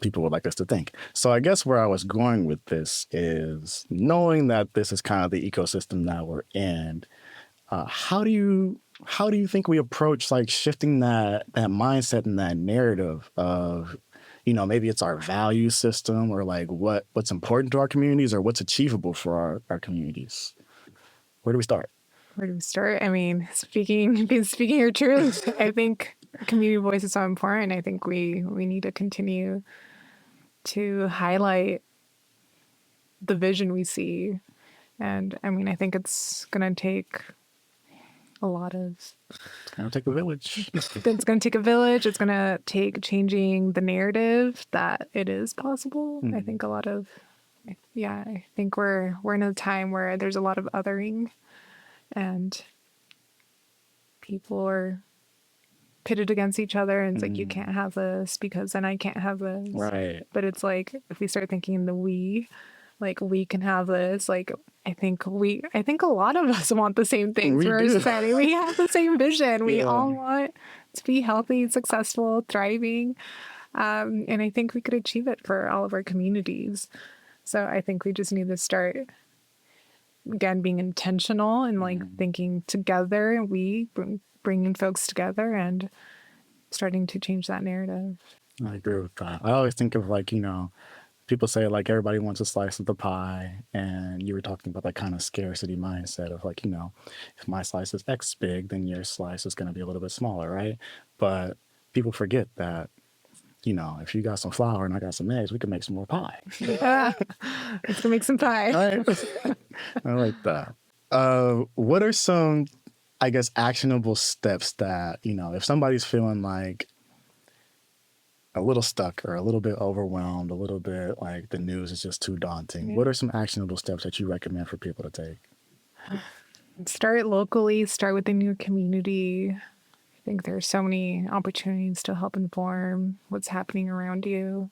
[SPEAKER 2] people would like us to think. So I guess where I was going with this is knowing that this is kind of the ecosystem that we're in. How do you think we approach like shifting that mindset and that narrative of, you know, maybe it's our value system or like what's important to our communities or what's achievable for our communities? Where do we start?
[SPEAKER 1] Where do we start? I mean, speaking your truth, I think community voice is so important. I think we need to continue to highlight the vision we see. And I mean, I think it's going to take a lot of...
[SPEAKER 2] It's going to take a village.
[SPEAKER 1] It's going to take a village. It's going to take changing the narrative that it is possible. I think a lot of... I think we're in a time where there's a lot of othering and people are pitted against each other, and it's like, you can't have this because then I can't have this.
[SPEAKER 2] Right.
[SPEAKER 1] But it's like, if we start thinking we can have this, like, I think a lot of us want the same things for our society. We have the same vision. We all want to be healthy, successful, thriving. And I think we could achieve it for all of our communities. So I think we just need to start, again, being intentional and like thinking together, and bringing folks together and starting to change that narrative.
[SPEAKER 2] I agree with that. I always think of like, you know, people say like everybody wants a slice of the pie, and you were talking about that kind of scarcity mindset of like, you know, if my slice is X big, then your slice is going to be a little bit smaller, right? But people forget that, you know, if you got some flour and I got some eggs, we can make some more pie.
[SPEAKER 1] Let's go make some pie.
[SPEAKER 2] Right? I like that. What are some, I guess, actionable steps that, you know, if somebody's feeling like a little stuck or a little bit overwhelmed, a little bit like the news is just too daunting, what are some actionable steps that you recommend for people to take?
[SPEAKER 1] Start locally, start within your community. I think there are so many opportunities to help inform what's happening around you.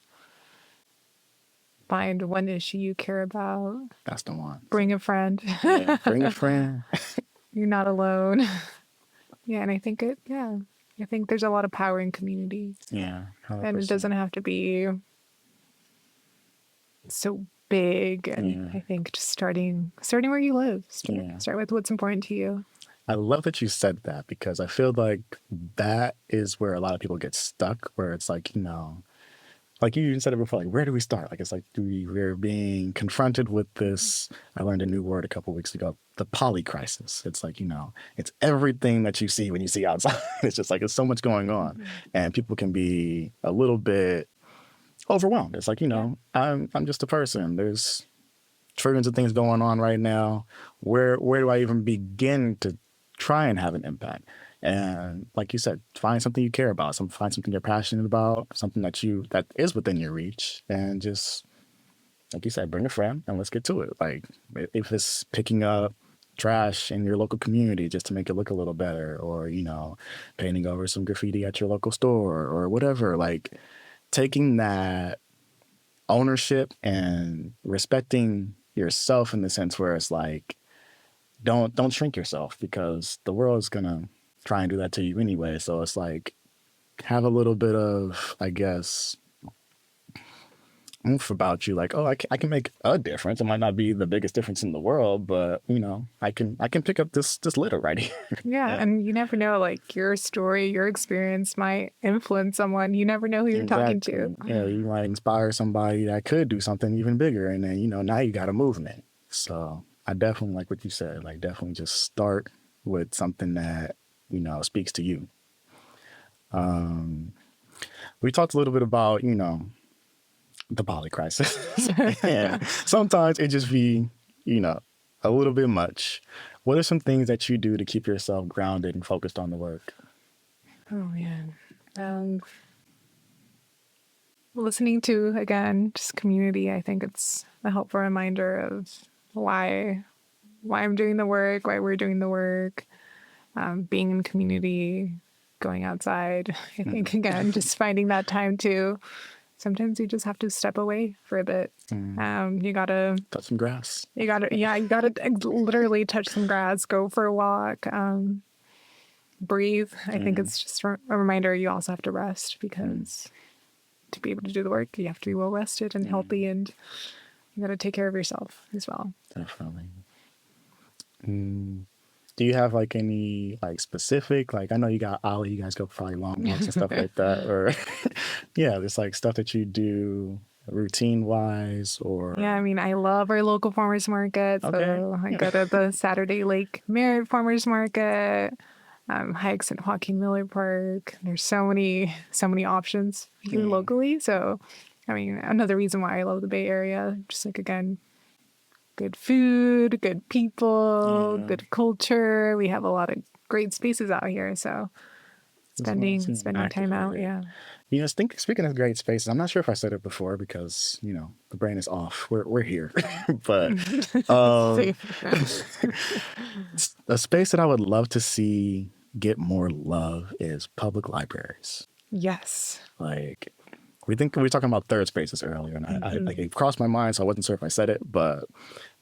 [SPEAKER 1] Find one issue you care about.
[SPEAKER 2] That's the one.
[SPEAKER 1] Bring a friend.
[SPEAKER 2] Yeah, bring a friend.
[SPEAKER 1] You're not alone. Yeah, and I think there's a lot of power in community,
[SPEAKER 2] Yeah,
[SPEAKER 1] and it
[SPEAKER 2] 100%.
[SPEAKER 1] doesn't have to be so big. And
[SPEAKER 2] Yeah,
[SPEAKER 1] I think just starting where you live,
[SPEAKER 2] yeah.
[SPEAKER 1] start with what's important to you.
[SPEAKER 2] I love that you said that because I feel like that is where a lot of people get stuck, where it's like, like you even said it before, like, where do we start? Like, it's like we're being confronted with this. I learned a new word a couple weeks ago, the poly crisis. It's like, it's everything that you see when you see outside. It's just like, there's so much going on. And people can be a little bit overwhelmed. It's like,
[SPEAKER 1] Yeah.
[SPEAKER 2] I'm just a person. There's trillions of things going on right now. Where do I even begin to try and have an impact? And like you said, find something you care about, find something you're passionate about, something that is within your reach, and just like you said, bring a friend and let's get to it. Like if it's picking up trash in your local community just to make it look a little better, or painting over some graffiti at your local store or whatever, like taking that ownership and respecting yourself in the sense where it's like don't shrink yourself because the world is gonna try and do that to you anyway. So it's like have a little bit of, I guess, oomph about you, like, oh, I can make a difference. It might not be the biggest difference in the world, but I can pick up this litter right here.
[SPEAKER 1] Yeah,
[SPEAKER 2] Yeah,
[SPEAKER 1] and you never know, like your story, your experience might influence someone. You never know who you're talking to.
[SPEAKER 2] exactly. Yeah, you might inspire somebody that could do something even bigger, and then now you got a movement. So I definitely like what you said. Like, definitely just start with something that speaks to you. We talked a little bit about the poly crisis, and sometimes it just be you know a little bit much. What are some things that you do to keep yourself grounded and focused on the work?
[SPEAKER 1] Oh man. Listening to, again, just community, I think it's a helpful reminder of why I'm doing the work, why we're doing the work, being in community, going outside. I think, again, just finding that time to sometimes you just have to step away for a bit.
[SPEAKER 2] Touch some grass.
[SPEAKER 1] You gotta literally touch some grass, go for a walk, breathe. I think
[SPEAKER 2] Yeah.
[SPEAKER 1] it's just a reminder you also have to rest, because to be able to do the work, you have to be well rested and healthy, and you got to take care of yourself as well.
[SPEAKER 2] Definitely. Do you have like any like specific, like I know you got Ollie, you guys go for probably long walks and stuff like that, or yeah, there's like stuff that you do routine wise
[SPEAKER 1] Yeah, I
[SPEAKER 2] or
[SPEAKER 1] mean, I love our local farmers market.
[SPEAKER 2] okay.
[SPEAKER 1] So I go to the Saturday Lake Merritt Farmers Market, hikes at Joaquin Miller Park. There's so many options here
[SPEAKER 2] Yeah.
[SPEAKER 1] locally. So, I mean, another reason why I love the Bay Area, just like, again, good food, good people,
[SPEAKER 2] Yeah.
[SPEAKER 1] good culture. We have a lot of great spaces out here. So
[SPEAKER 2] Just want to see them
[SPEAKER 1] spending time out.
[SPEAKER 2] activated.
[SPEAKER 1] Yeah.
[SPEAKER 2] Speaking of great spaces, I'm not sure if I said it before because, the brain is off. We're here. But
[SPEAKER 1] So,
[SPEAKER 2] a space that I would love to see get more love is public libraries.
[SPEAKER 1] yes.
[SPEAKER 2] Like we were talking about third spaces earlier, and I like it crossed my mind, so I wasn't sure if I said it, but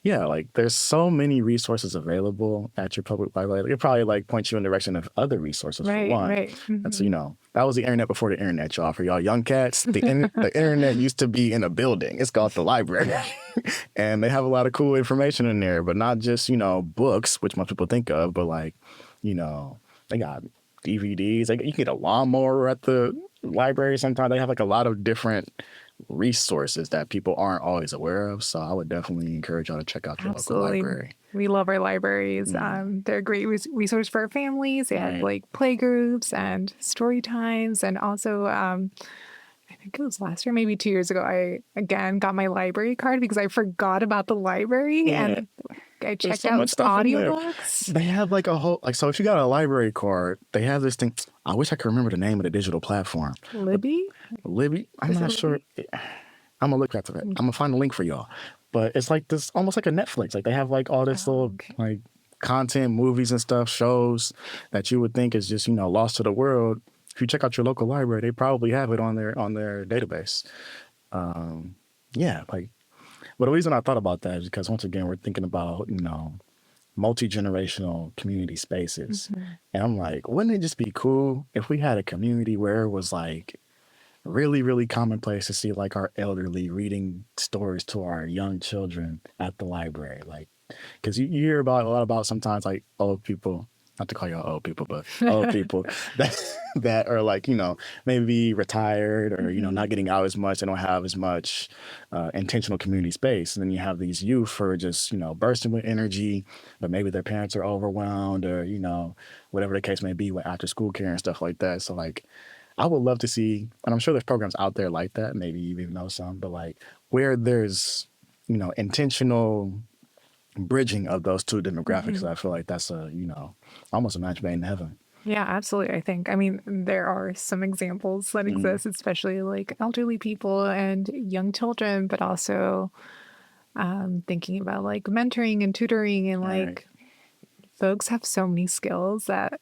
[SPEAKER 2] yeah, like there's so many resources available at your public library. It probably like points you in the direction of other resources for
[SPEAKER 1] Right,
[SPEAKER 2] one.
[SPEAKER 1] right.
[SPEAKER 2] And so that was the internet before the internet, y'all. For y'all young cats, the internet used to be in a building. It's called the library, and they have a lot of cool information in there, but not just books, which most people think of, but like they got DVDs. You can get a lawnmower at the library. Sometimes they have like a lot of different resources that people aren't always aware of. So I would definitely encourage y'all to check out your local
[SPEAKER 1] Absolutely.
[SPEAKER 2] library.
[SPEAKER 1] We love our libraries. They're a great resource for our families. They have
[SPEAKER 2] Right.
[SPEAKER 1] like play groups and story times. And also, I think it was last year, maybe 2 years ago, I again got my library card because I forgot about the library.
[SPEAKER 2] Yeah.
[SPEAKER 1] And I
[SPEAKER 2] There's
[SPEAKER 1] checked
[SPEAKER 2] so
[SPEAKER 1] out
[SPEAKER 2] much stuff in there.
[SPEAKER 1] audiobooks.
[SPEAKER 2] They have like a whole so if you got a library card, they have this thing. I wish I could remember the name of the digital platform.
[SPEAKER 1] Libby?
[SPEAKER 2] Libby? I'm
[SPEAKER 1] Is it
[SPEAKER 2] not sure.
[SPEAKER 1] Libby?
[SPEAKER 2] I'm gonna look after it. I'm gonna find a link for y'all. But it's like this, almost like a Netflix. Like they have like all this
[SPEAKER 1] Oh,
[SPEAKER 2] little
[SPEAKER 1] okay.
[SPEAKER 2] like content, movies and stuff, shows that you would think is just lost to the world. If you check out your local library, they probably have it on their database. Yeah, like. But the reason I thought about that is because once again we're thinking about multi-generational community spaces. And I'm like, wouldn't it just be cool if we had a community where it was like really, really commonplace to see like our elderly reading stories to our young children at the library? Like, because you hear about a lot about sometimes like old people, not to call y'all old people, but old people that are like, maybe retired or, not getting out as much. They don't have as much intentional community space. And then you have these youth who are just, bursting with energy, but maybe their parents are overwhelmed or, whatever the case may be with after school care and stuff like that. So like, I would love to see, and I'm sure there's programs out there like that, maybe you even know some, but like where there's, intentional bridging of those two demographics. I feel like that's almost a match made in heaven.
[SPEAKER 1] Yeah, absolutely. I mean, there are some examples that exist, especially like elderly people and young children, but also thinking about like mentoring and tutoring and like folks have so many skills that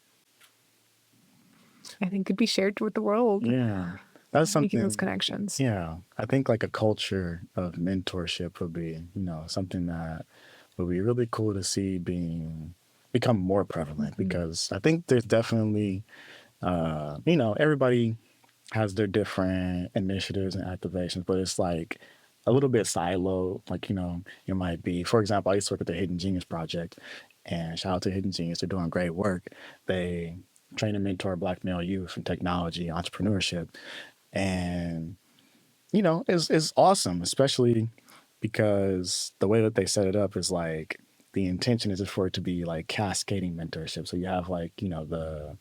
[SPEAKER 1] I think could be shared with the world.
[SPEAKER 2] Yeah. That's something.
[SPEAKER 1] Making those connections.
[SPEAKER 2] Yeah. I think like a culture of mentorship would be, something that would be really cool to see become more prevalent because I think there's definitely, everybody has their different initiatives and activations, but it's like a little bit siloed. Like, it might be, for example, I used to work at the Hidden Genius Project, and shout out to Hidden Genius. They're doing great work. They train and mentor Black male youth in technology, entrepreneurship. And, it's awesome, especially because the way that they set it up is like the intention is for it to be like cascading mentorship. So you have like, the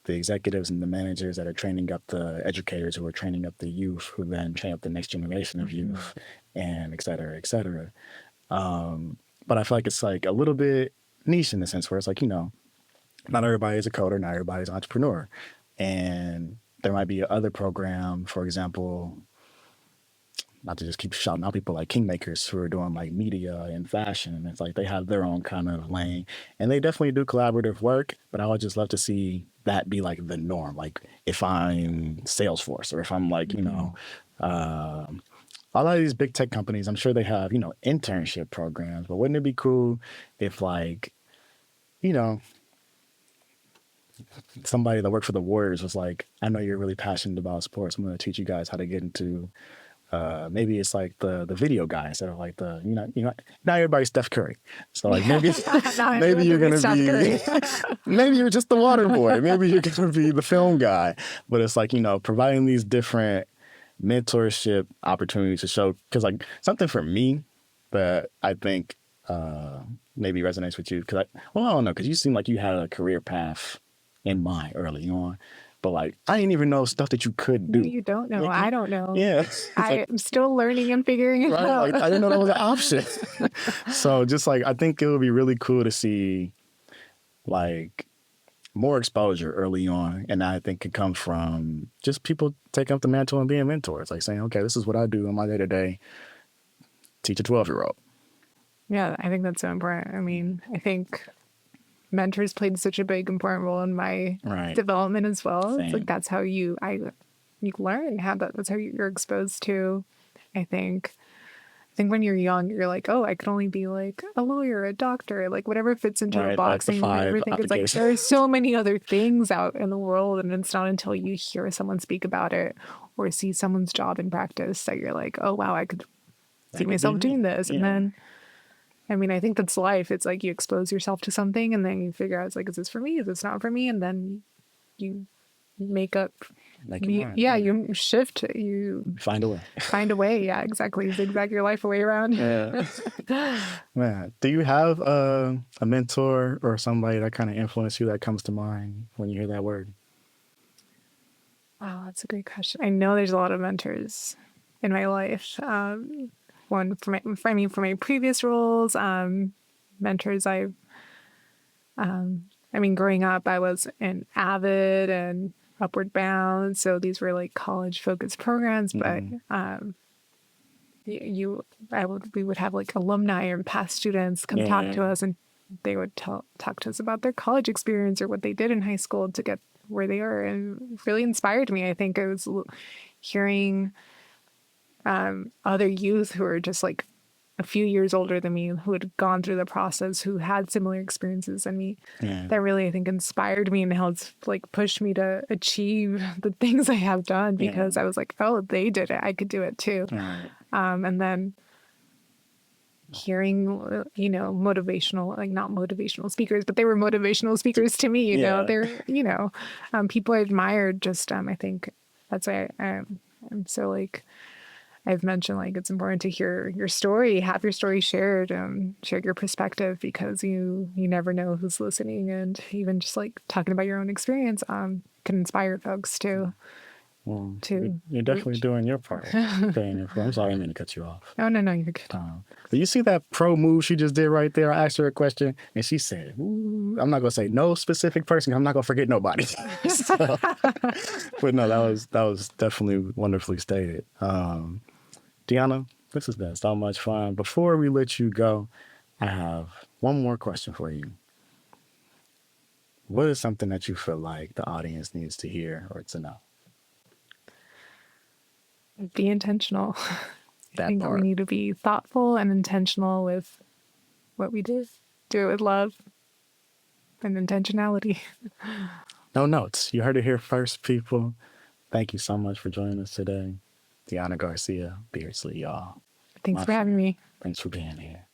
[SPEAKER 2] executives and the managers that are training up the educators who are training up the youth who then train up the next generation of youth and et cetera, et cetera. But I feel like it's like a little bit niche in the sense where it's like, not everybody is a coder, not everybody's an entrepreneur. And there might be other program, for example, not to just keep shouting out people like Kingmakers who are doing like media and fashion. And it's like they have their own kind of lane. And they definitely do collaborative work, but I would just love to see that be like the norm. Like if I'm Salesforce or if I'm like, a lot of these big tech companies, I'm sure they have, internship programs, but wouldn't it be cool if like, somebody that worked for the Warriors was like, I know you're really passionate about sports. I'm going to teach you guys how to get into, maybe it's like the video guy instead of like not everybody's Steph Curry. So like maybe maybe you're going to be, maybe you're just the water boy. Maybe you're going to be the film guy. But it's like, providing these different mentorship opportunities to show, because like something for me that I think maybe resonates with you, because I don't know, because you seem like you had a career path in mind early on, but like I didn't even know stuff that you could do.
[SPEAKER 1] No, you don't know. I don't know.
[SPEAKER 2] Yeah,
[SPEAKER 1] I'm still learning and figuring it out.
[SPEAKER 2] Like, I didn't know that was an option. So just like I think it would be really cool to see like more exposure early on, and I think could come from just people taking up the mantle and being mentors, like saying, okay, this is what I do in my day to day. Teach a 12-year-old.
[SPEAKER 1] Yeah, I think that's so important. I mean, I think mentors played such a big important role in my development as well. Same. It's like that's how you learn how that's how you're exposed to. I think when you're young, you're like, oh, I could only be like a lawyer, a doctor, like whatever fits into a box. And you never think it's like there are so many other things out in the world, and it's not until you hear someone speak about it or see someone's job in practice that you're like, oh wow, I could see myself doing this. And then I mean, I think that's life. It's like you expose yourself to something and then you figure out, it's like, is this for me? Is this not for me? And then you make up. You shift. You
[SPEAKER 2] find a way.
[SPEAKER 1] Find a way. Yeah, exactly. Zigzag your life away around.
[SPEAKER 2] Yeah. Man, do you have a mentor or somebody that kind of influenced you that comes to mind when you hear that word?
[SPEAKER 1] Wow, that's a great question. I know there's a lot of mentors in my life. One for my previous roles, mentors growing up, I was in Avid and Upward Bound, so these were like college focused programs. But we would have like alumni and past students come talk to us, and they would talk to us about their college experience or what they did in high school to get where they are, and really inspired me. I think it was hearing other youth who are just like a few years older than me who had gone through the process, who had similar experiences than me,
[SPEAKER 2] Yeah.
[SPEAKER 1] that really, I think, inspired me and helped like push me to achieve the things I have done, because
[SPEAKER 2] Yeah.
[SPEAKER 1] I was like, oh, they did it, I could do it too.
[SPEAKER 2] Right.
[SPEAKER 1] And then hearing, motivational, like not motivational speakers, but they were motivational speakers to me,
[SPEAKER 2] Yeah.
[SPEAKER 1] they're, people I admired. Just, I think that's why I'm so like, I've mentioned, like, it's important to hear your story, have your story shared, share your perspective, because you never know who's listening. And even just like talking about your own experience, can inspire folks
[SPEAKER 2] Well,
[SPEAKER 1] to
[SPEAKER 2] you're definitely
[SPEAKER 1] reach.
[SPEAKER 2] doing your part. Paying it forward. I'm sorry, I didn't mean to cut you off.
[SPEAKER 1] No, you're good.
[SPEAKER 2] But you see that pro move she just did right there? I asked her a question and she said, "Ooh," I'm not going to say no specific person. I'm not going to forget nobody. So, but no, that was definitely wonderfully stated. Diana, this has been so much fun. Before we let you go, I have one more question for you. What is something that you feel like the audience needs to hear or to know?
[SPEAKER 1] Be intentional. I
[SPEAKER 2] That
[SPEAKER 1] think we
[SPEAKER 2] part.
[SPEAKER 1] need to be thoughtful and intentional with what we do. Do it with love and intentionality.
[SPEAKER 2] No notes. You heard it here first, people. Thank you so much for joining us today. Diana Garcia Beardsley, y'all.
[SPEAKER 1] Thanks
[SPEAKER 2] My
[SPEAKER 1] for having
[SPEAKER 2] friend.
[SPEAKER 1] me.
[SPEAKER 2] Thanks for being here.